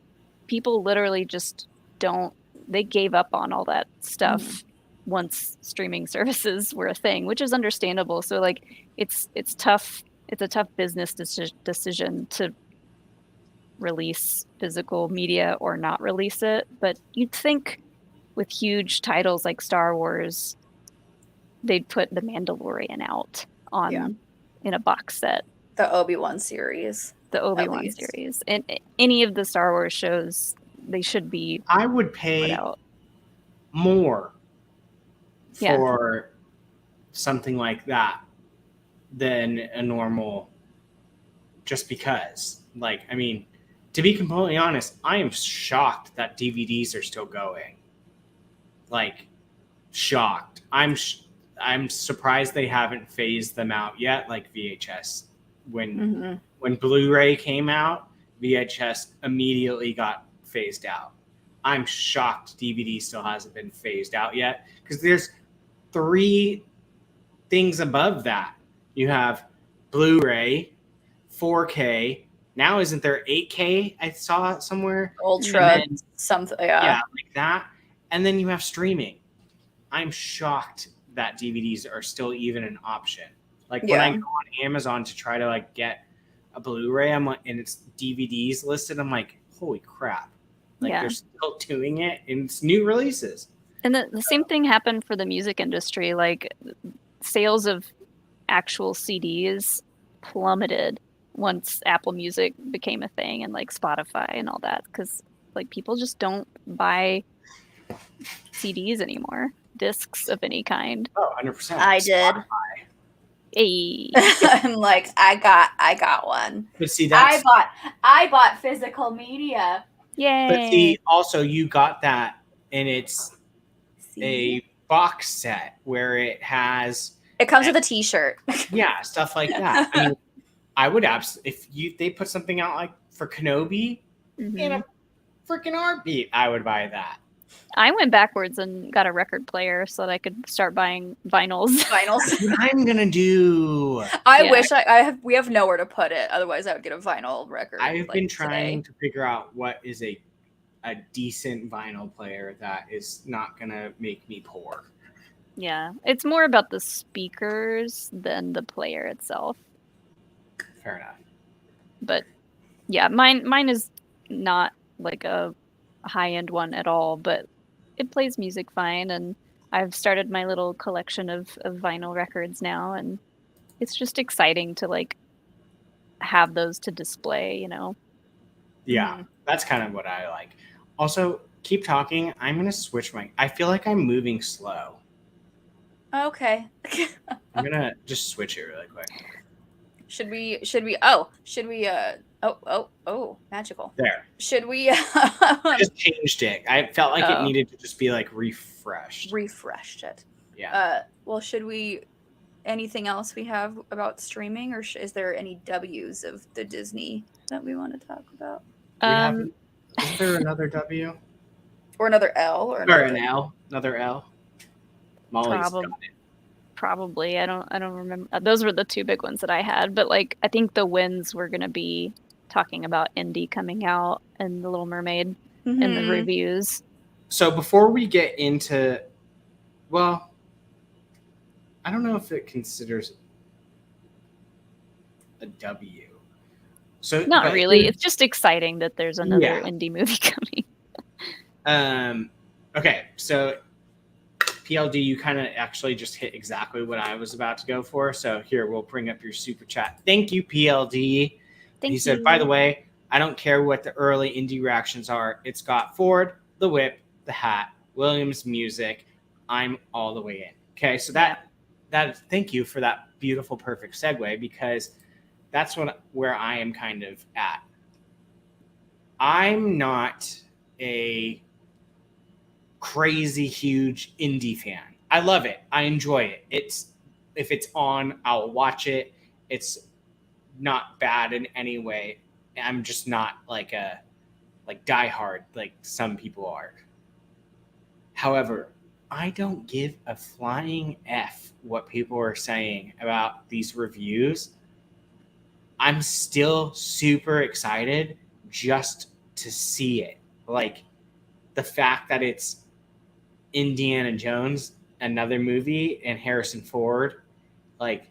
people literally just don't. They gave up on all that stuff once streaming services were a thing, which is understandable. So like it's tough. It's a tough business decision to release physical media or not release it. But you'd think with huge titles like Star Wars, they'd put The Mandalorian out in a box set. The Obi-Wan series. And any of the Star Wars shows, they should be. I would pay more for something like that than a normal, just because. Like, I mean, to be completely honest, I am shocked that DVDs are still going. Like, shocked. I'm surprised they haven't phased them out yet, like VHS. When Blu-ray came out, VHS immediately got phased out. I'm shocked DVD still hasn't been phased out yet, because there's 3 things above that. You have Blu-ray, 4K. Now, isn't there 8K? I saw it somewhere. Ultra, something. Yeah, like that. And then you have streaming. I'm shocked that DVDs are still even an option. Like when I go on Amazon to try to like get a Blu-ray, I'm like, and it's DVDs listed. I'm like, holy crap! Like they're still doing it, and it's new releases. And the same thing happened for the music industry. Like sales of actual CDs plummeted once Apple Music became a thing, and like Spotify and all that, because like people just don't buy CDs anymore, discs of any kind. Oh, 100%. I did. Hey. I'm like, I got one. But see, I bought physical media. Yay. But see, also you got that, and it's a box set where it comes with a T-shirt. Yeah, stuff like that. I mean, I would if they put something out like for Kenobi in a freaking heartbeat, I would buy that. I went backwards and got a record player so that I could start buying vinyls. That's what I'm gonna do. I wish we have nowhere to put it. Otherwise, I would get a vinyl record. I've been trying to figure out what is a decent vinyl player that is not gonna make me poor. Yeah, it's more about the speakers than the player itself. Fair enough. But yeah, mine is not like a high-end one at all, but it plays music fine, and I've started my little collection of vinyl records now, and it's just exciting to like have those to display, you know. Yeah, Mhm. that's kind of what I like. Also, keep talking. I'm gonna switch my. I feel like I'm moving slow. Okay. I'm gonna just switch it really quick. Should we magical. There. Should we I just changed it. I felt like it Oh. needed to just be like refreshed. refreshed it? Yeah. Well, should we anything else we have about streaming, or is there any W's of the Disney that we want to talk about? Do we have? Um, Is there another W Or another L or or another an L? Another L. Molly's got it. Probably. I don't remember. Those were the two big ones that I had, but like I think the wins were gonna be talking about Indy coming out and The Little Mermaid and the Mhm. reviews. So before we get into, well, I don't know if it considers a W. So Not but really. It's just exciting that there's another Yeah. indie movie coming. Okay, so PLD, you kind of actually just hit exactly what I was about to go for. So here, we'll bring up your super chat. Thank you, PLD. Thank He said, you. by the way, I don't care what the early indie reactions are. It's got Ford, The Whip, The Hat, Williams music. I'm all the way in. Okay, so that thank you for that beautiful, perfect segue, because that's where I am kind of at. I'm not a crazy huge indie fan. I love it. I enjoy it. If it's on, I'll watch it. It's not bad in any way. I'm just not like diehard like some people are. However, I don't give a flying F what people are saying about these reviews. I'm still super excited just to see it. Like the fact that it's Indiana Jones, another movie, and Harrison Ford, like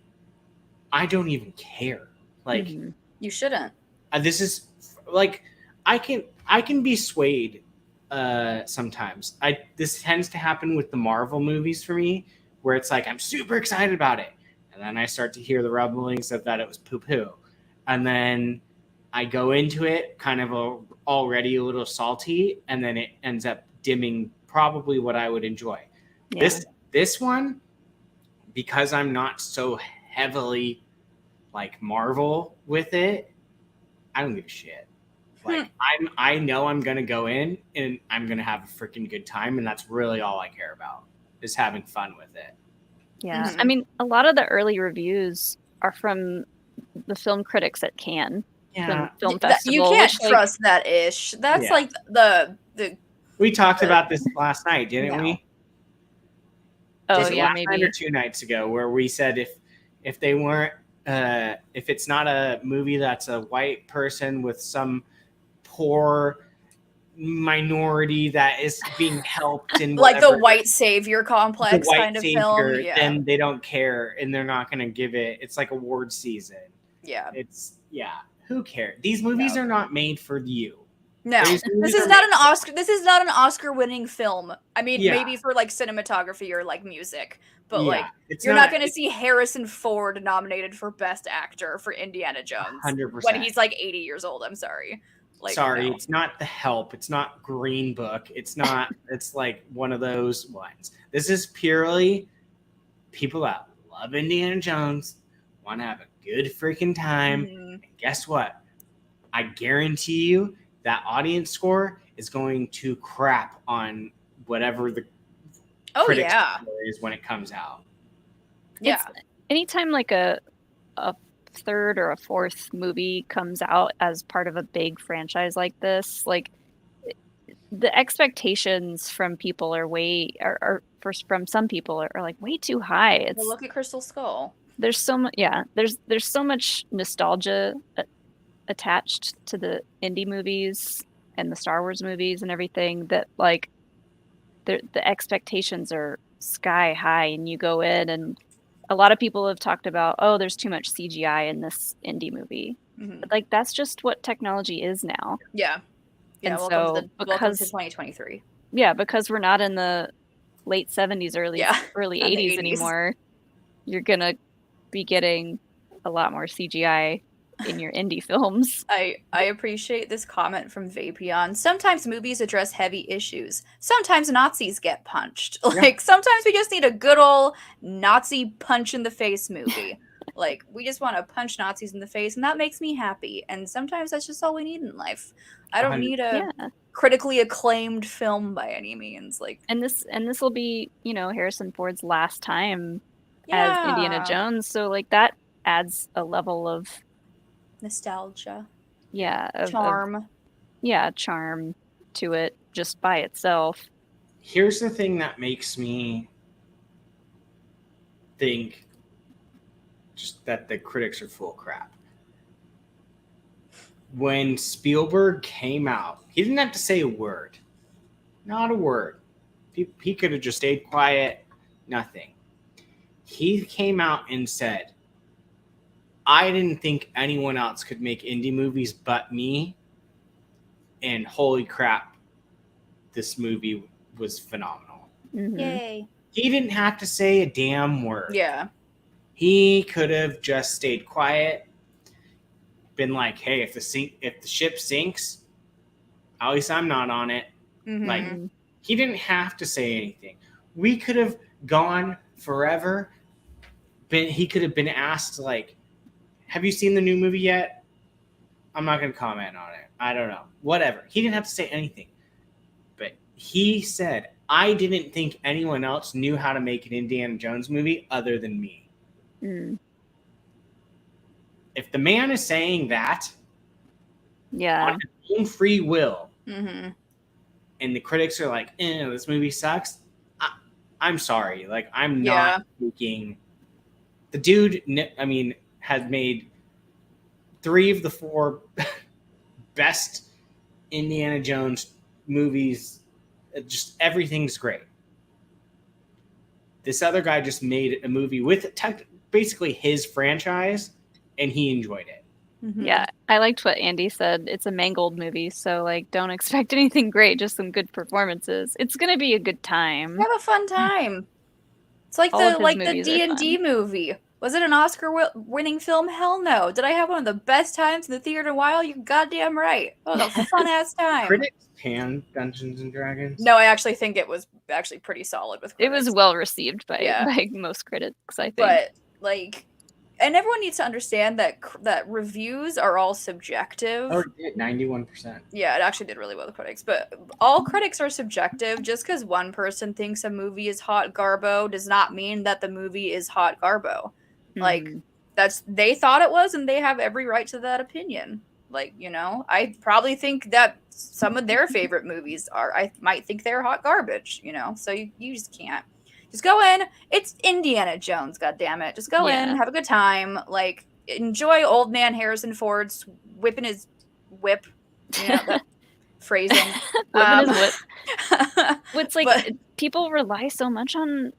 I don't even care. Like Mhm. You shouldn't. this is like I can be swayed sometimes. This tends to happen with the Marvel movies for me, where it's like I'm super excited about it, and then I start to hear the rumblings of that it was poo poo, and then I go into it kind of already a little salty, and then it ends up dimming probably what I would enjoy. Yeah. This one, because I'm not so heavily like Marvel with it, I don't give a shit. Like I know I'm gonna go in and I'm gonna have a freaking good time, and that's really all I care about is having fun with it. Yeah. Mhm. I mean, a lot of the early reviews are from the film critics at Cannes Yeah, Film You Festival. can't which, like, trust that ish. That's Yeah. like the we talked about this last night, didn't No. we? oh Was it yeah, last night maybe. or 2 nights ago, where we said if they weren't if it's not a movie that's a white person with some poor minority that is being helped in like the whatever, white savior complex the white kind of savior, film. Yeah. then they don't care and they're not going to give it. It's like award season. Yeah. Who cares? These movies No. are not made for you. No. These This movies is are not made an Oscar. This is not an Oscar-winning film. I mean, Yeah. maybe for like cinematography or like music, but Yeah, like it's you're not going to see Harrison Ford nominated for Best Actor for Indiana Jones 100%. when he's like 80 years old. I'm sorry. Like, Sorry, no. it's not The Help. It's not Green Book. It's not. It's like one of those ones. This is purely people that love Indiana Jones, want to have a good freaking time. Mhm. And guess what? I guarantee you that audience score is going to crap on whatever the Oh critics yeah. score is when it comes out. Yeah. Anytime like a third or a fourth movie comes out as part of a big franchise like this, like the expectations from people are from some people are like way too high. It's Well, look at Crystal Skull. there's so much there's so much nostalgia attached to the indie movies and the Star Wars movies and everything that like the expectations are sky high, and you go in, and a lot of people have talked about, oh, there's too much CGI in this indie movie. Mhm. But like that's just what technology is now. Yeah. Yeah, And welcome so to because 2023. yeah, because we're not in the late 70s, early Yeah, early and the 80s 80s. anymore, you're gonna be getting a lot more CGI in your indie films. I appreciate this comment from Vapion. Sometimes movies address heavy issues. Sometimes Nazis get punched. Like sometimes we just need a good old Nazi punch in the face movie. Like we just want to punch Nazis in the face, and that makes me happy. And sometimes that's just all we need in life. I don't need a Yeah. critically acclaimed film by any means. Like And this will be, you know, Harrison Ford's last time as Indiana yeah, Jones, so like that adds a level of nostalgia, of charm. charm to it just by itself. Here's the thing that makes me think just that the critics are full of crap. When Spielberg came out, he didn't have to say a word. Not a word. He could have just stayed quiet, nothing. He came out and said, I didn't think anyone else could make indie movies but me. And holy crap, this movie was phenomenal. Mm-hmm. Yay. He didn't have to say a damn word. Yeah. He could have just stayed quiet, been like, hey, if the ship sinks, at least I'm not on it. Mhm. Like, he didn't have to say anything. We could have gone forever. He could have been asked, like, have you seen the new movie yet? I'm not going to comment on it. I don't know. Whatever. He didn't have to say anything. But he said, I didn't think anyone else knew how to make an Indiana Jones movie other than me. Mm. If the man is saying that Yeah. on his own free will, Mhm. and the critics are like, this movie sucks, I'm sorry. Like, I'm Yeah. not thinking... The dude, I mean, has made 3 of the 4 best Indiana Jones movies. Just everything's great. This other guy just made a movie with basically his franchise, and he enjoyed it. Mhm. Yeah, I liked what Andy said. It's a mangled movie, so like don't expect anything great, just some good performances. It's gonna be a good time. Have a fun time. It's like All of his the movies are D&D fun. movie. Was it an Oscar-winning film? Hell no. Did I have one of the best times in the theater in a while? You're goddamn right. Oh, a fun-ass time. Critics pan Dungeons and Dragons. No, I actually think it was actually pretty solid with It critics. was well received by Yeah. by most critics, I think. But like, and everyone needs to understand that reviews are all subjective. Oh, it did 91%. Yeah, it actually did really well with critics. But all critics are subjective. Just because one person thinks a movie is hot garbo does not mean that the movie is hot garbo. Like, they thought it was, and they have every right to that opinion. Like, you know, I probably think that some of their favorite movies I might think they're hot garbage, you know? So you just can't. Just go in. It's Indiana Jones, goddammit. Just go in, have a good time. Like, enjoy old man Harrison Ford's whipping his whip. You know, that phrasing. Whipping his whip. It's like but people rely so much on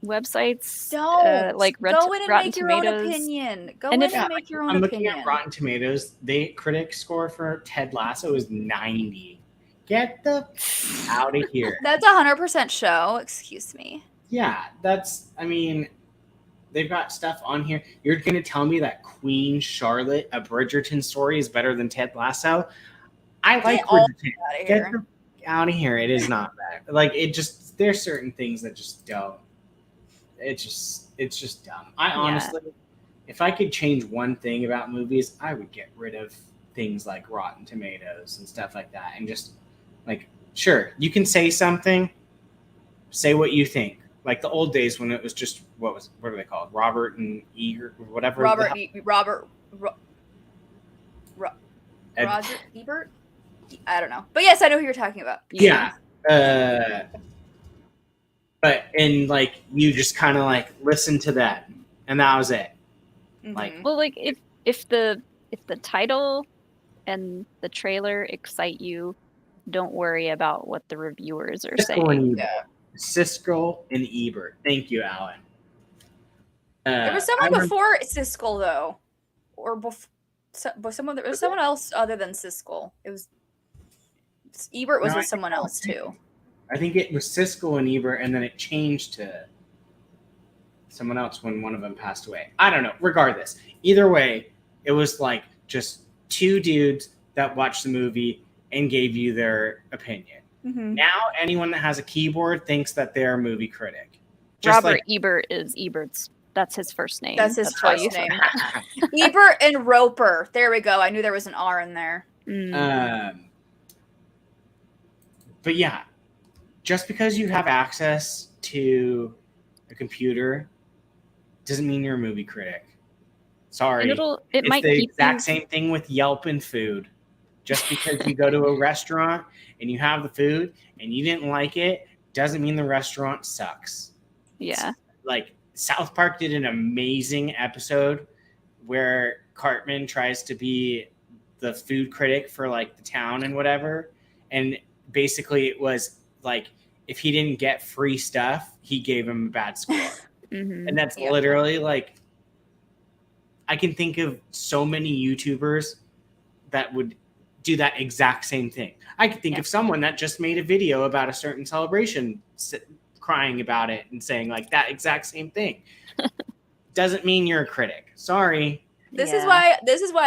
websites. don't like go in and Rotten make your Tomatoes. own opinion. Go And in if- and make your own I'm opinion. looking at Rotten Tomatoes. The critic score for Ted Lasso is 90. Get the out of here. That's 100% show. Excuse me. Yeah, I mean, they've got stuff on here. You're going to tell me that Queen Charlotte, a Bridgerton story, is better than Ted Lasso? I like all Bridgerton. Out of Get here. the out of here. It is not bad. Like, there's certain things that just don't. It's just dumb. I honestly, if I could change one thing about movies, I would get rid of things like Rotten Tomatoes and stuff like that. And just, like, sure, you can say something, say what you think. Like the old days when it was just, what are they called? Robert and Eager, or whatever. Roger Ebert? I don't know. But yes, I know who you're talking about. Yeah. But, and like, you just kind of like listen to that, and that was it. Mhm. Like, Well, like if the title and the trailer excite you, don't worry about what the reviewers are just go saying. on eBay. Yeah. Siskel and Ebert. Thank you, Alan. There was someone before Siskel though, or before there was someone else other than Siskel. It was Ebert was with someone else too. I think it was Siskel and Ebert, and then it changed to someone else when one of them passed away. I don't know. Regardless, either way, it was like just two dudes that watched the movie and gave you their opinion. Mm-hmm. Now, anyone that has a keyboard thinks that they're a movie critic. Just Robert Ebert is Ebert's. That's his first name. That's his first name. Ebert and Roper. There we go. I knew there was an R in there. But yeah, just because you have access to a computer doesn't mean you're a movie critic. Sorry. It might the keep exact same thing with Yelp and food. Just because you go to a restaurant and you have the food and you didn't like it doesn't mean the restaurant sucks. Yeah. Like South Park did an amazing episode where Cartman tries to be the food critic for like the town and whatever. And basically it was like, if he didn't get free stuff, he gave him a bad score. Mm-hmm. And that's literally like, I can think of so many YouTubers that would do that exact same thing. I could think of someone that just made a video about a certain celebration, crying about it and saying like that exact same thing. Doesn't mean you're a critic. Sorry. This is why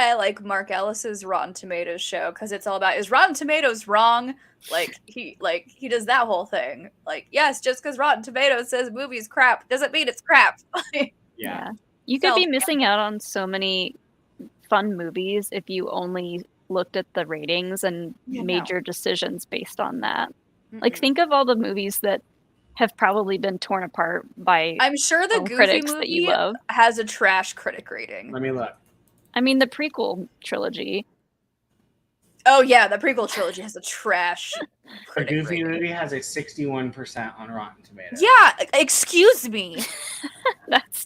I like Mark Ellis's Rotten Tomatoes show, because it's all about, is Rotten Tomatoes wrong? He does that whole thing. Like, yes, just because Rotten Tomatoes says movie's crap doesn't mean it's crap. Yeah. You could be missing out on so many fun movies if you only looked at the ratings and made your decisions based on that. Mm-mm. Like, think of all the movies that have probably been torn apart by I'm sure the Goofy critics movie that you love. has a trash critic rating. Let me look. I mean, the prequel trilogy. Oh yeah, the prequel trilogy has a trash The critic Goofy rating. movie has a 61% on Rotten Tomatoes. Yeah, excuse me. That's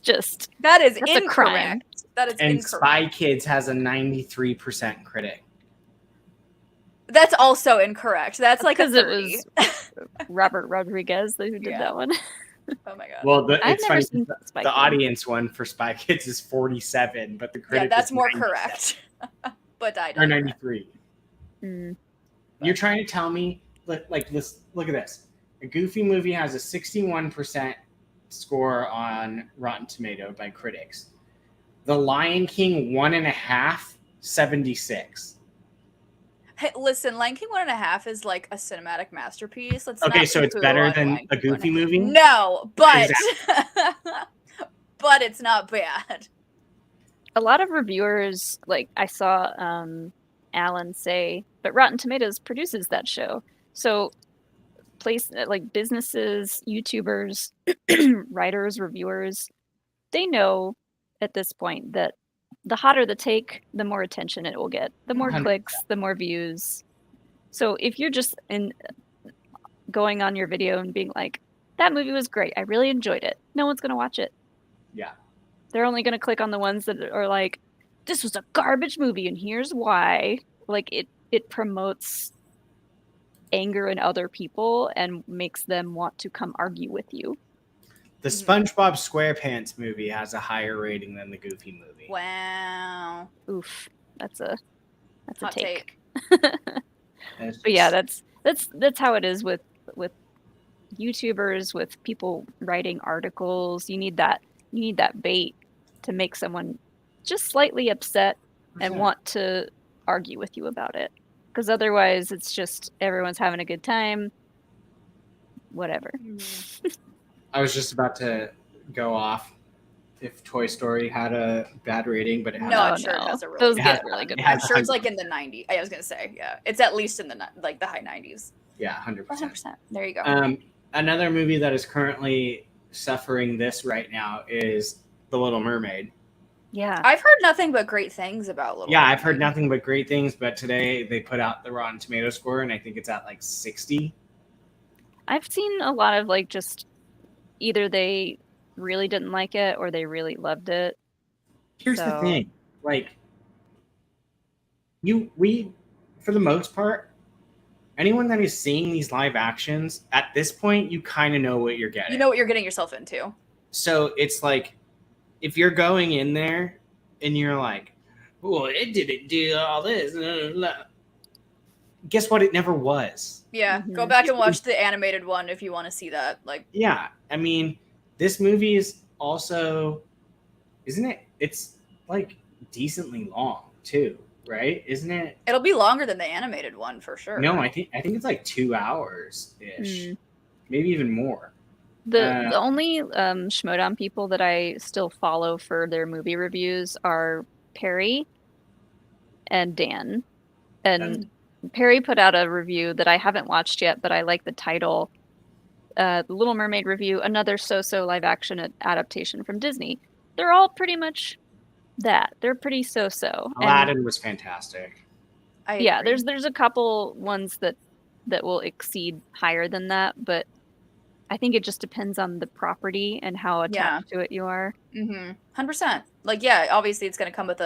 That is a crime. incorrect. That is And incorrect. Spy Kids has a 93% critic. That's also incorrect. That's like because a it 30. was Robert Rodriguez who did that one. Oh my god. Well, I've it's never funny. seen Spy The Kids. audience one for Spy Kids is 47, but the critic that's is more 97. correct. But I Or don't. 93. Mm. You're trying to tell me, like this? Look at this. A Goofy movie has a 61% score on Rotten Tomato by critics. The Lion King 1.5, 76. Hey, listen, Lion King 1.5 is like a cinematic masterpiece. Let's Okay, not so it's poo-poo better on than Lion a King Goofy 1.5. movie? No, but Exactly. but it's not bad. A lot of reviewers, like I saw Alan say, but Rotten Tomatoes produces that show. So like businesses, YouTubers, writers, reviewers, they know at this point that the hotter the take, the more attention it will get, the more 100%. clicks, the more views. So if you're just going on your video and being like, that movie was great, I really enjoyed it, no one's going to watch it. Yeah. They're only going to click on the ones that are like, this was a garbage movie and here's why. Like it promotes anger in other people and makes them want to come argue with you. The SpongeBob SquarePants movie has a higher rating than the Goofy movie. Wow. Oof, that's a Hot take. It's But yeah, that's how it is with YouTubers, with people writing articles. You need that bait to make someone just slightly upset and want to argue with you about it. Because otherwise it's just everyone's having a good time. Whatever. I was just about to go off if Toy Story had a bad rating, but it has No, I'm Oh, sure no. it has a really Those good get really good. it I'm has sure it's like in the 90s. I was gonna say, yeah, it's at least in the like the high 90s. Yeah, 100%. 100%. There you go. Another movie that is currently suffering this right now is The Little Mermaid. Yeah. I've heard nothing but great things about Little. Yeah, I've heard Mermaid. nothing but great things, but today they put out the Rotten Tomato score, and I think it's at like 60. I've seen a lot of like just either they really didn't like it or they really loved it. Here's the So- thing, like we for the most part, anyone that is seeing these live actions at this point, you kind of know what you're getting. You know what you're getting yourself into. So it's like, if you're going in there and you're like, well, it didn't do all this, blah, blah, blah. Guess what? It never was. Yeah, go back and watch the animated one if you want to see that. Like, yeah, I mean, this movie is also, isn't it? It's like decently long too, right? Isn't it? It'll be longer than the animated one for sure. No, I think it's like 2 hours ish, maybe even more. The only Schmodown people that I still follow for their movie reviews are Perry and Dan. And Perry put out a review that I haven't watched yet, but I like the title. The Little Mermaid review, another so-so live action adaptation from Disney. They're all pretty much that. They're pretty so-so. Aladdin was fantastic. Yeah, there's a couple ones that will exceed higher than that, but I think it just depends on the property and how attached to it you are. 100%. Like, yeah, obviously it's going to come with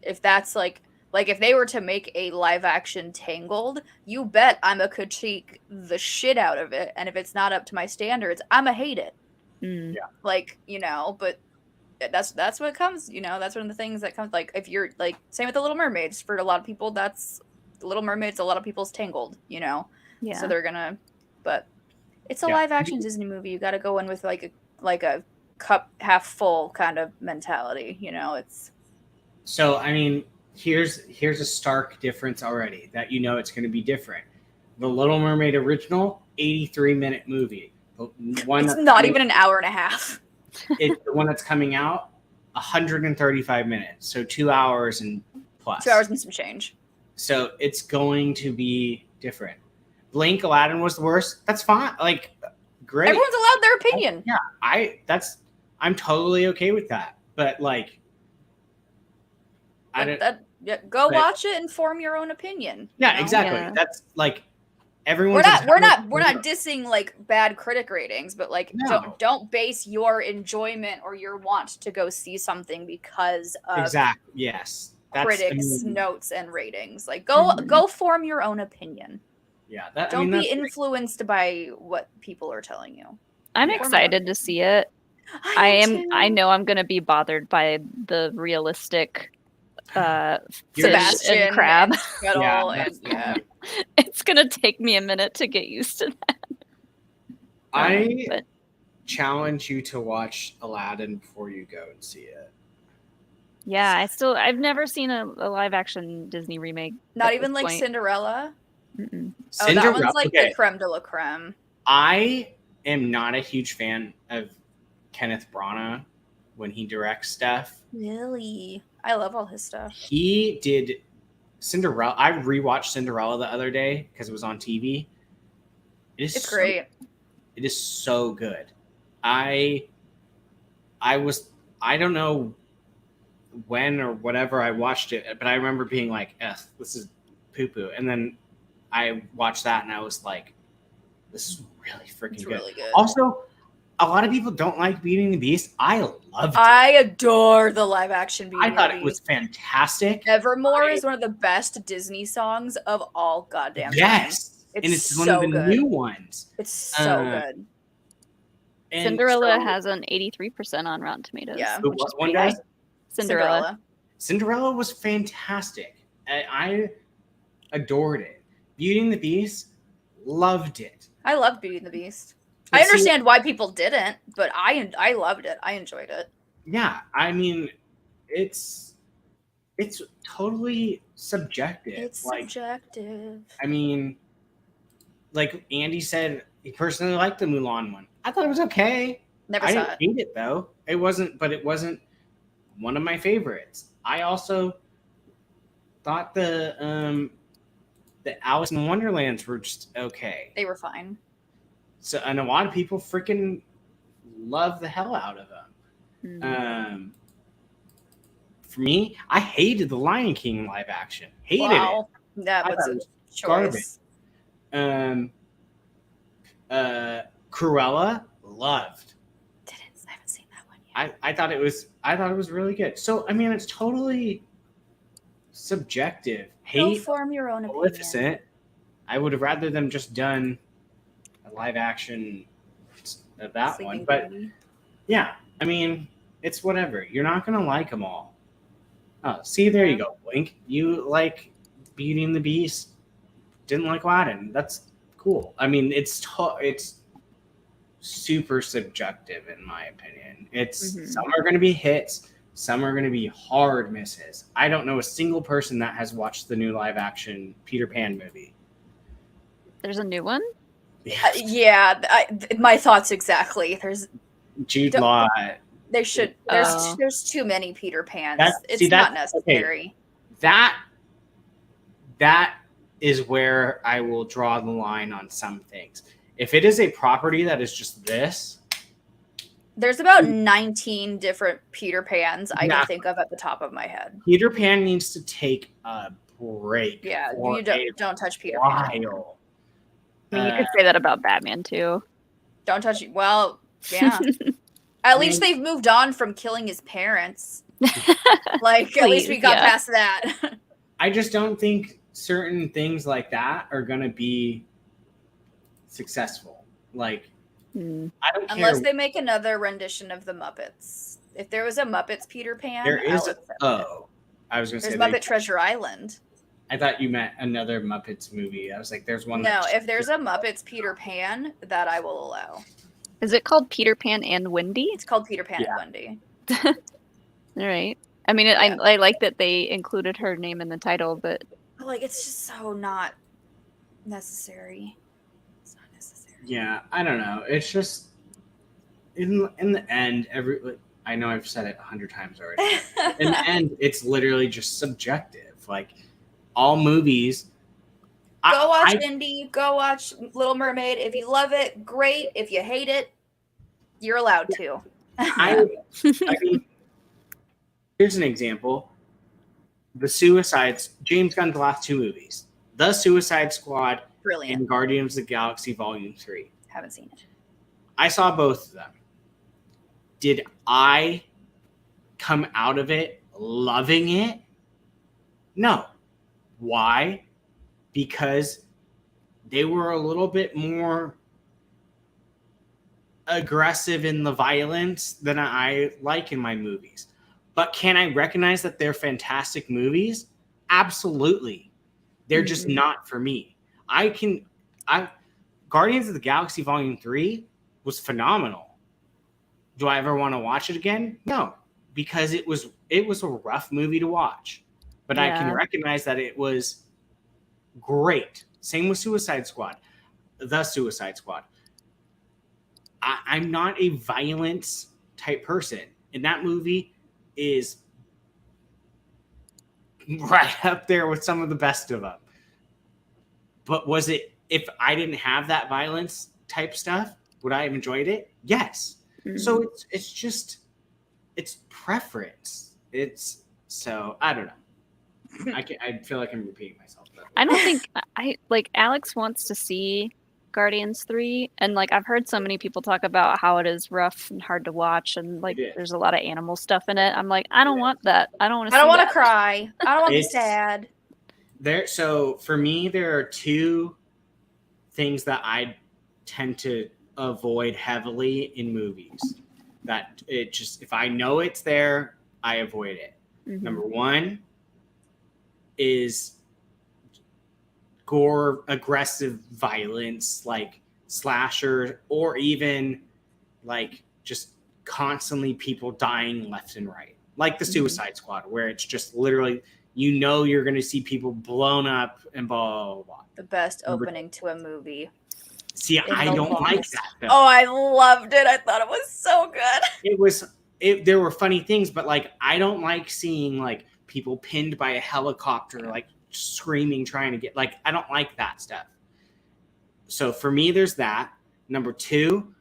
if that's like if they were to make a live action Tangled, you bet I'm a critique the shit out of it. And if it's not up to my standards, I'm a hate it. Yeah. Like, but that's what comes, that's one of the things that comes, like, if you're like, same with the Little Mermaids. For a lot of people, that's the Little Mermaids, a lot of people's Tangled, Yeah. So they're gonna, but it's a live action Disney movie. You got to go in with like a cup half full kind of mentality, it's. So, I mean, here's a stark difference already that it's going to be different. The Little Mermaid original, 83-minute movie. It's not even an hour and a half. It's the one that's coming out, 135 minutes. So 2 hours and plus. 2 hours and some change. So it's going to be different. Blink, Aladdin was the worst. That's fine. Like, great. Everyone's allowed their opinion. I'm totally okay with that. But like, go watch it and form your own opinion. Yeah, exactly. Yeah. That's like everyone's. We're not dissing like bad critic ratings, but like don't base your enjoyment or your want to go see something because of yes, critics' notes and ratings. Like go form your own opinion. Yeah, don't be influenced by what people are telling you. I'm excited to see it. I know I'm going to be bothered by the realistic Sebastian and crab. And it's going to take me a minute to get used to that. I challenge you to watch Aladdin before you go and see it. Yeah, I've never seen a live action Disney remake. Not even like Cinderella. Mm-mm. That one's like the creme de la creme. I am not a huge fan of Kenneth Branagh when he directs stuff. Really? I love all his stuff. He did Cinderella. I rewatched Cinderella the other day because it was on TV. It's great. It is so good. I don't know when or whatever I watched it, but I remember being like, this is poo-poo. And then I watched that and I was like, this is really freaking good. Really good. Also, a lot of people don't like Beauty and the Beast. I loved it. I adore the live action Beauty and the Beast. I thought it was fantastic. Evermore is one of the best Disney songs of all goddamn time. Yes. It's so one of the new ones. It's so good. Cinderella has an 83% on Rotten Tomatoes. Yeah. Which is one guy? Cinderella was fantastic. I adored it. Beauty and the Beast, loved it. I loved Beauty and the Beast. I understand why people didn't, but I loved it. I enjoyed it. Yeah, I mean, it's totally subjective. It's subjective. I mean, like Andy said, he personally liked the Mulan one. I thought it was okay. I didn't hate it though. It wasn't one of my favorites. I also thought the Alice in Wonderlands were just okay. They were fine. So, and a lot of people freaking love the hell out of them. Mm-hmm. For me, I hated the Lion King live action. Hated it. That was a choice. Garbage. Cruella, loved. I haven't seen that one yet. I thought it was really good. So I mean, it's totally subjective. Go form your own opinion. Maleficent. I would have rather them just done a live action of that Sleeping one. But Beauty. yeah, I mean, it's whatever. You're not gonna like them all. Oh, see, there you go, Blink. You like Beauty and the Beast, didn't like Aladdin. That's cool. I mean, it's super subjective in my opinion. It's some are going to be hits, some are going to be hard misses. I don't know a single person that has watched the new live action Peter Pan movie. There's a new one? Yeah, my thoughts exactly. There's Jude Law. They should. There's too many Peter Pans. It's not necessary. Okay. That is where I will draw the line on some things. If it is a property that is just this, there's about 19 different Peter Pans I can think of at the top of my head. Peter Pan needs to take a break. Yeah, you don't touch Peter Pan. I mean, you could say that about Batman too. Don't touch. Well, yeah. At least they've moved on from killing his parents. Like, at least we got past that. I just don't think certain things like that are going to be successful. Like, I don't care. Unless they make another rendition of the Muppets. If there was a Muppets Peter Pan, there is. I was going to say. There's Muppet Treasure Island. I thought you meant another Muppets movie. I was like, there's one. No, if there's a Muppets Peter Pan, that I will allow. Is it called Peter Pan and Wendy? It's called Peter Pan and Wendy. All right. I mean, I like that they included her name in the title, but like, it's just so not necessary. It's not necessary. Yeah, I don't know. It's just in the end, I know I've said it 100 times already. In the end, it's literally just subjective. Like, all movies. Go watch Indy. Go watch Little Mermaid. If you love it, great. If you hate it, you're allowed to. I mean, here's an example. James Gunn's last two movies. The Suicide Squad. Brilliant. And Guardians of the Galaxy Volume 3. Haven't seen it. I saw both of them. Did I come out of it loving it? No. Why? Because they were a little bit more aggressive in the violence than I like in my movies. But can I recognize that they're fantastic movies? Absolutely. They're just not for me. Guardians of the Galaxy Volume 3 was phenomenal. Do I ever want to watch it again? No, because it was a rough movie to watch. But I can recognize that it was great. Same with Suicide Squad. The Suicide Squad. I'm not a violence type person. And that movie is right up there with some of the best of them. But was it, if I didn't have that violence type stuff, would I have enjoyed it? Yes. So it's preference. So I don't know. I feel like I'm repeating myself. I don't think Alex wants to see Guardians 3, and like I've heard so many people talk about how it is rough and hard to watch, and like there's a lot of animal stuff in it. I'm like, I don't want that. I don't want to. I don't want to cry. I don't want to be sad. So for me, there are two things that I tend to avoid heavily in movies. That it just, if I know it's there, I avoid it. Number one is gore, aggressive violence, like slasher, or even like just constantly people dying left and right, like the Suicide Squad, where it's just literally, you're going to see people blown up and blah, blah, blah. The best opening to a movie. See, I don't like that film. Oh, I loved it. I thought it was so good. There were funny things, but like, I don't like seeing like people pinned by a helicopter, like screaming, trying to get, like, I don't like that stuff. So for me, there's that. Number two,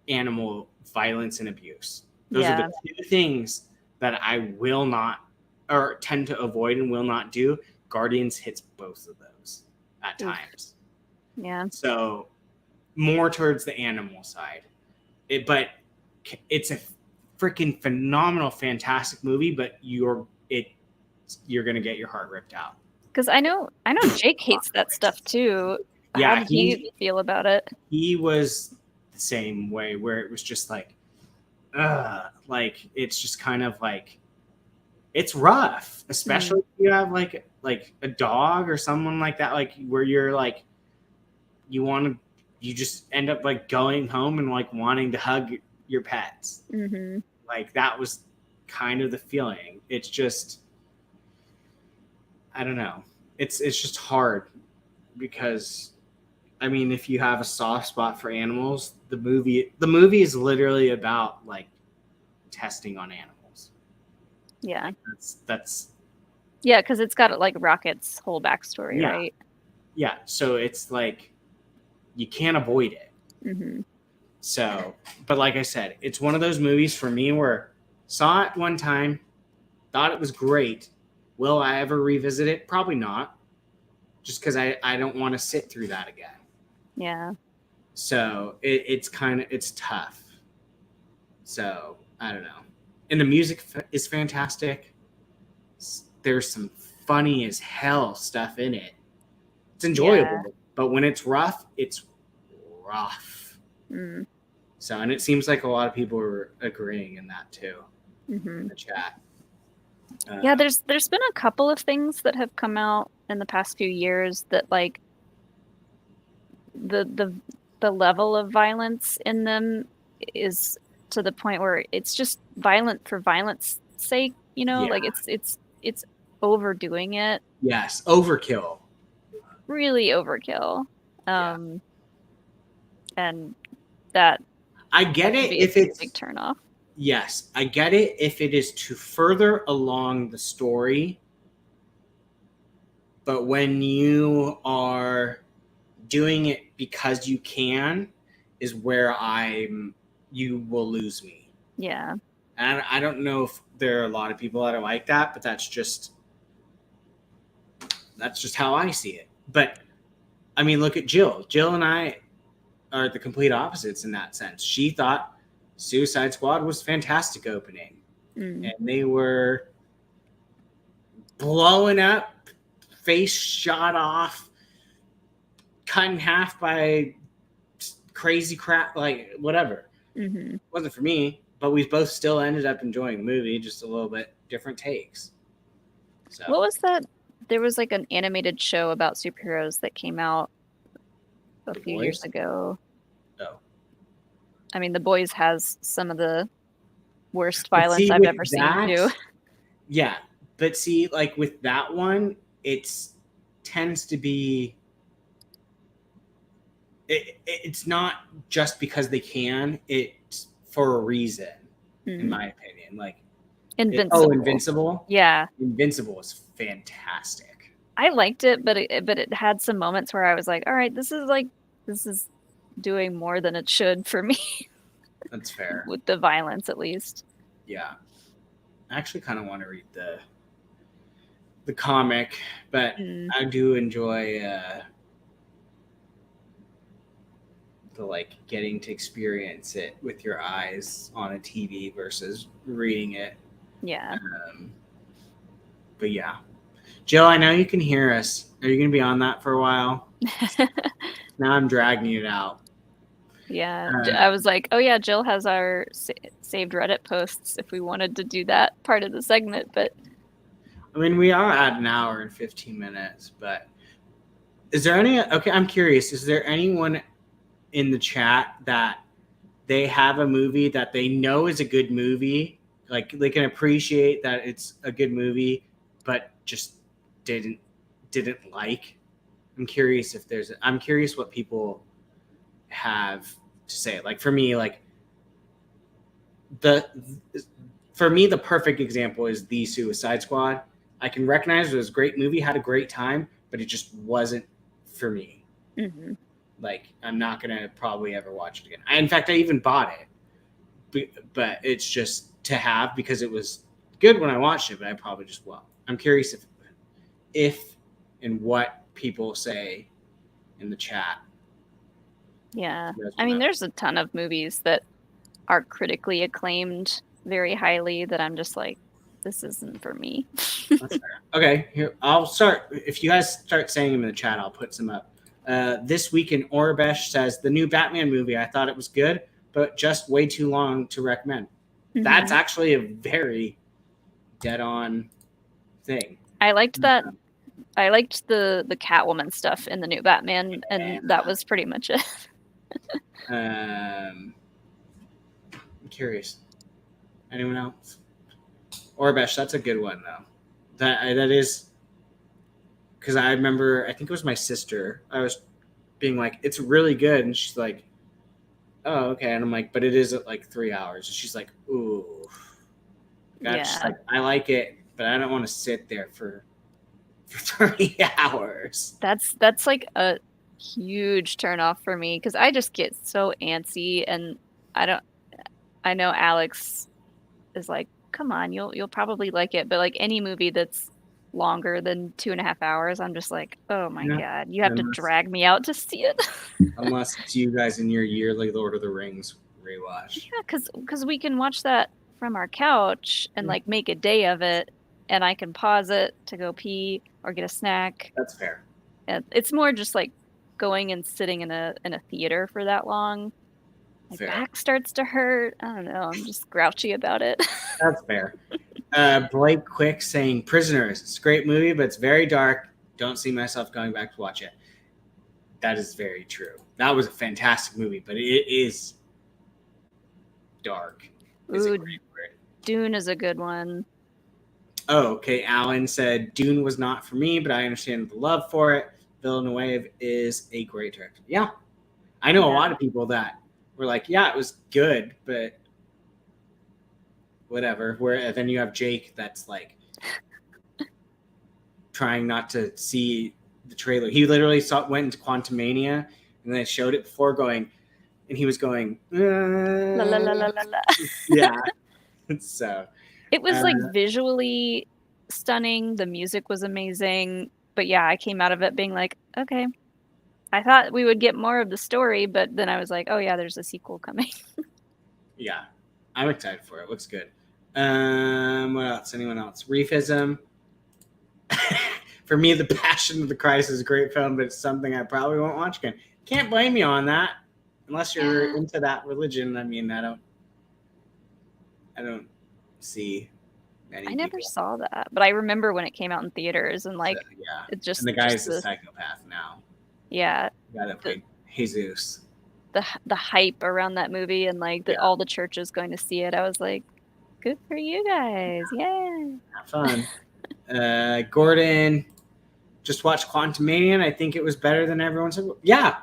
animal violence and abuse. Those are the two things that I will not, or tend to avoid and will not do. Guardians hits both of those at times. Yeah. So more towards the animal side. But it's a freaking phenomenal, fantastic movie, but you're going to get your heart ripped out. Because I know Jake hates that stuff too. Yeah, How did he feel about it? he was the same way, where it was just like, like it's just kind of like it's rough, especially if you have like a dog or someone like that, like where you're like you just end up like going home and like wanting to hug your pets. Mm-hmm. Like that was kind of the feeling. It's just, I don't know. It's just hard because, I mean, if you have a soft spot for animals, the movie is literally about like testing on animals. Yeah. That's Yeah, because it's got like Rocket's whole backstory, yeah. right? Yeah. So it's like you can't avoid it. Mm-hmm. So, but like I said, it's one of those movies for me where saw it one time, thought it was great. Will I ever revisit it? Probably not. Just because I don't want to sit through that again. Yeah. So it's tough. So I don't know. And the music is fantastic. There's some funny as hell stuff in it. It's enjoyable, but when it's rough, it's rough. Mm. So, and it seems like a lot of people are agreeing in that too, Mm-hmm. in the chat. Yeah, there's been a couple of things that have come out in the past few years that like the level of violence in them is to the point where it's just violent for violence sake, you know, Yeah. like it's overdoing it. Yes, overkill. Really overkill. And that I get it if it's a big turnoff. Yes, I get it if it is to further along the story. But when you are doing it because you can, is where you will lose me. Yeah. And I don't know if there are a lot of people that are like that, but that's just how I see it. But I mean, look at Jill. Jill and I are the complete opposites in that sense. She thought Suicide Squad was fantastic opening. And they were blowing up, face shot off, cut in half by crazy crap, like whatever. Mm-hmm. It wasn't for me, but we both still ended up enjoying the movie, just a little bit different takes. So. What was that? There was like an animated show about superheroes that came out a few years ago. Oh. I mean, The Boys has some of the worst violence I've ever seen too. Yeah, but see, like with that one, tends to be. It's not just because they can; it's for a reason, in my opinion. Like Invincible. Invincible. Yeah, Invincible is fantastic. I liked it, but it had some moments where I was like, "All right, this is doing more than it should for me." That's fair. With the violence, at least. Yeah, I actually kind of want to read the comic, but I do enjoy the like getting to experience it with your eyes on a TV versus reading it. Yeah. But yeah, Jill, I know you can hear us. Are you going to be on that for a while? Now I'm dragging it out. Yeah, I was like, oh yeah, Jill has our saved Reddit posts if we wanted to do that part of the segment, but I mean, we are at an hour and 15 minutes, but is there I'm curious, is there anyone in the chat that they have a movie that they know is a good movie, like they can appreciate that it's a good movie, but just didn't like? I'm curious what people have to say. Like for me, like the perfect example is The Suicide Squad. I can recognize it was a great movie, had a great time, but it just wasn't for me. Mm-hmm. Like I'm not gonna probably ever watch it again. In fact, I even bought it, but it's just to have because it was good when I watched it, but I probably just won't. I'm curious if and what people say in the chat. Yeah. I mean, there's a ton of movies that are critically acclaimed very highly that I'm just like, this isn't for me. That's fair. Okay, here I'll start. If you guys start saying them in the chat, I'll put some up. This week in Orbesh says the new Batman movie. I thought it was good, but just way too long to recommend. Mhm. That's actually a very dead-on thing. I liked that. I liked the Catwoman stuff in the new Batman, and that was pretty much it. I'm curious. Anyone else? Orbesh, that's a good one though. That is because I remember. I think it was my sister. I was being like, "It's really good," and she's like, "Oh, okay." And I'm like, "But it is at like 3 hours." And she's like, "Ooh." She's Yeah. like, I like it, but I don't want to sit there for 30 hours. That's like a huge turnoff for me because I just get so antsy, and I know Alex is like, come on, you'll probably like it, but like any movie that's longer than 2.5 hours, I'm just like, oh my Yeah. god, you have to drag me out to see it. Unless it's you guys in your yearly Lord of the Rings rewatch. Yeah, because we can watch that from our couch and like make a day of it, and I can pause it to go pee or get a snack. That's fair. And it's more just like going and sitting in a theater for that long. My Fair. back starts to hurt. I don't know. I'm just grouchy about it. That's fair. Blake Quick saying Prisoners. It's a great movie, but it's very dark. Don't see myself going back to watch it. That is very true. That was a fantastic movie, but it is dark. Is a great word. Dune is a good one. Oh, okay. Alan said Dune was not for me, but I understand the love for it. Villeneuve is a great director. Yeah. I know a lot of people that were like, yeah, it was good, but whatever. Where then you have Jake that's like trying not to see the trailer. He literally went into Quantumania and then showed it before going, and he was going, La la la la la la. Yeah. So it was like visually stunning. The music was amazing. But yeah, I came out of it being like, okay, I thought we would get more of the story, but then I was like, oh yeah, there's a sequel coming. Yeah, I'm excited for it. Looks good. What else? Anyone else? Reefism. For me, The Passion of the Christ is a great film, but it's something I probably won't watch again. Can't blame you on that, unless you're into that religion. I mean, I don't see many. I never saw that, but I remember when it came out in theaters, and like, it just. And the guy's a psychopath now. Yeah. The guy that played Jesus. The hype around that movie and like all the churches going to see it, I was like, good for you guys. Yeah. Have fun. Gordon just watched Quantumania, and I think it was better than everyone said. Yeah.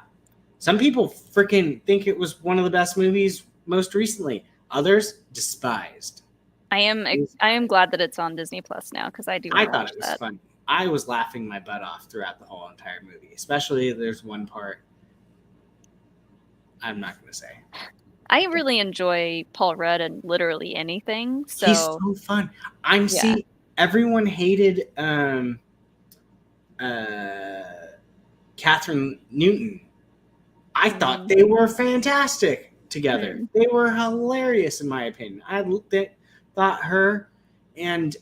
Some people freaking think it was one of the best movies most recently. Others despised. I am glad that it's on Disney Plus now because I thought it was fun. I was laughing my butt off throughout the whole entire movie, especially there's one part I'm not going to say. I really enjoy Paul Rudd in literally anything. So he's so fun. See, everyone hated Catherine Newton. I thought they were fantastic together. They were hilarious, in my opinion. I thought her and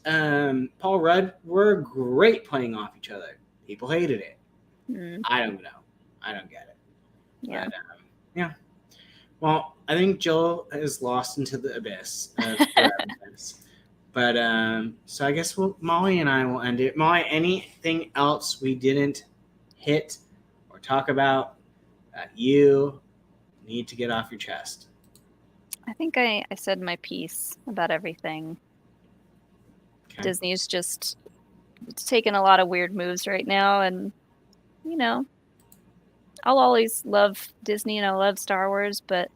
Paul Rudd were great playing off each other. People hated it. I don't know. I don't get it. Yeah. But, yeah. Well, I think Jill is lost into the abyss. But so I guess Molly and I will end it. Molly, anything else we didn't hit or talk about that you need to get off your chest? I think I said my piece about everything. Okay. Disney's just taking a lot of weird moves right now, and you know, I'll always love Disney and I love Star Wars, but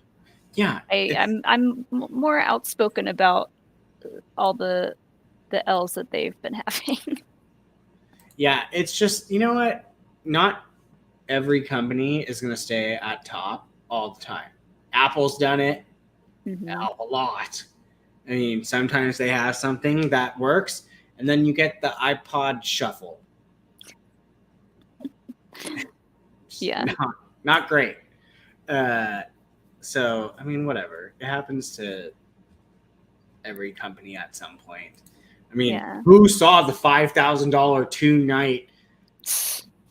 yeah, I'm more outspoken about all the L's that they've been having. Yeah, it's just, you know what? Not every company is going to stay at top all the time. Apple's done it a lot. I mean, sometimes they have something that works, and then you get the iPod Shuffle. Yeah. Not great. So, I mean, whatever. It happens to every company at some point. I mean, who saw the $5,000 2-night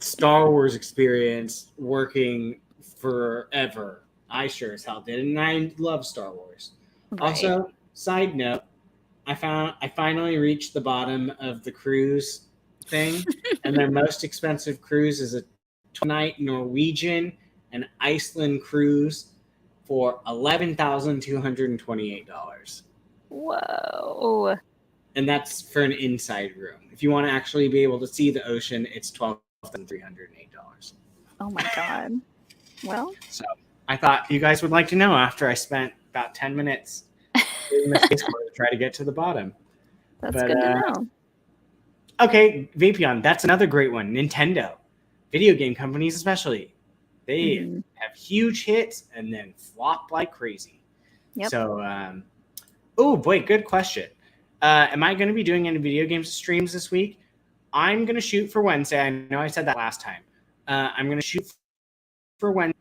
Star Wars experience working forever. I sure as hell did, and I love Star Wars. Right. Also, side note, I finally reached the bottom of the cruise thing, and their most expensive cruise is a 2-night Norwegian and Iceland cruise for $11,228. Whoa. And that's for an inside room. If you want to actually be able to see the ocean, it's $12,308. Oh my god. Well, So I thought you guys would like to know after I spent about 10 minutes doing this Discord to try to get to the bottom. that's good to know. Okay, Vapion, that's another great one. Nintendo. Video game companies especially. They have huge hits and then flop like crazy. Yep. So, oh boy, good question. Am I going to be doing any video games streams this week? I'm going to shoot for Wednesday. I know I said that last time. I'm going to shoot for Wednesday.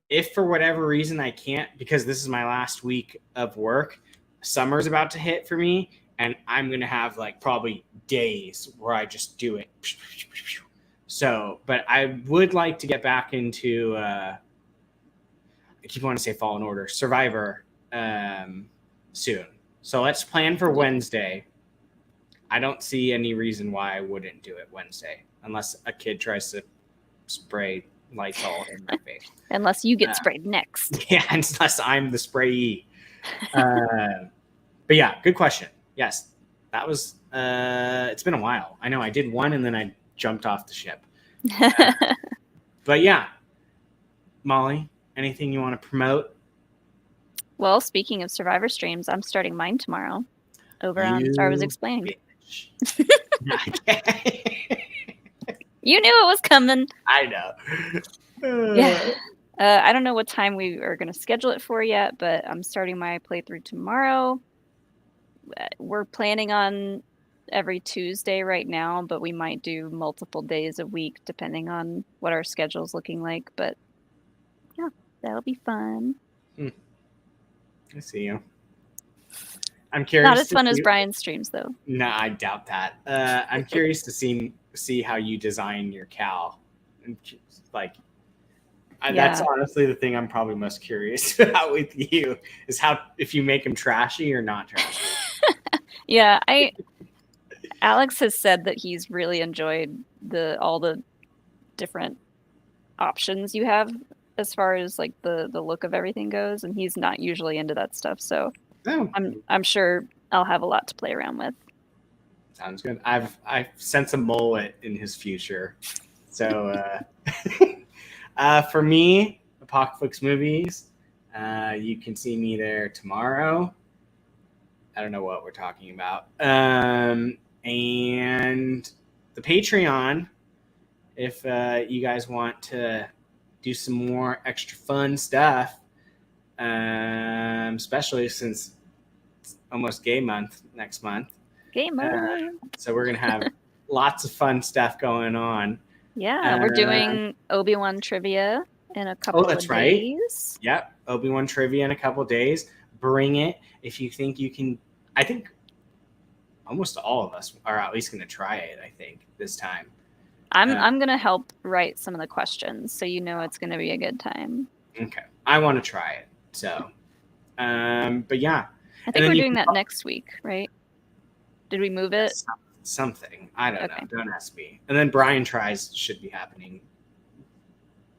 If for whatever reason I can't, because this is my last week of work, summer's about to hit for me, and I'm going to have like probably days where I just do it. So, but I would like to get back into, I keep wanting to say Fallen Order, Survivor soon. So let's plan for Wednesday. I don't see any reason why I wouldn't do it Wednesday, unless a kid tries to spray Lysol in my face. Unless you get sprayed next. Yeah, unless I'm the sprayee. But yeah, good question. Yes, that was, it's been a while. I know I did one and then I jumped off the ship. But yeah, Molly, anything you want to promote? Well, speaking of Survivor streams, I'm starting mine tomorrow over on Star Wars Explained. You knew it was coming. I know. Yeah. I don't know what time we are going to schedule it for yet, but I'm starting my playthrough tomorrow. We're planning on every Tuesday right now, but we might do multiple days a week depending on what our schedule's looking like. But yeah, that'll be fun. I see you. I'm curious. Not as fun as Brian's streams, though. No, I doubt that. I'm curious to see how you design your cow. Like, that's honestly the thing I'm probably most curious about with you is how if you make him trashy or not trashy. Yeah, Alex has said that he's really enjoyed all the different options you have as far as like the look of everything goes, and he's not usually into that stuff. So I'm sure I'll have a lot to play around with. Sounds good. I've sense a mullet in his future. So for me, Apocalypse Movies, you can see me there tomorrow. I don't know what we're talking about. And the Patreon, if you guys want to do some more extra fun stuff, especially since it's almost gay month next month. Gay month. So we're going to have lots of fun stuff going on. Yeah, we're doing Obi-Wan trivia in a couple of days. Right. Yep, Obi-Wan trivia in a couple of days. Bring it if you think you can. I think almost all of us are at least going to try it, I think, this time. I'm going to help write some of the questions, so you know it's going to be a good time. Okay. I want to try it. So, but yeah. I think we're doing that next week, right? Did we move it? Something. I don't know. Don't ask me. And then Brian Tries should be happening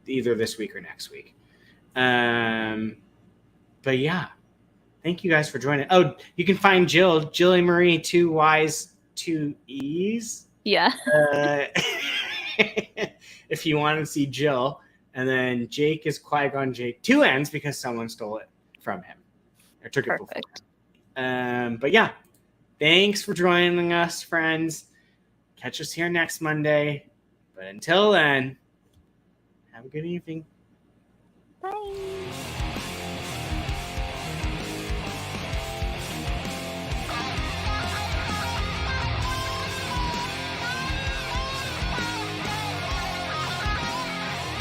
either this week or next week. But yeah. Thank you guys for joining. Oh, you can find Jill and Marie, 2 Y's, 2 E's. Yeah. If you want to see Jill. And then Jake is Qui-Gon Jake, 2 N's because someone stole it from him. Or took it before. But yeah. Thanks for joining us, friends. Catch us here next Monday. But until then, have a good evening. Bye.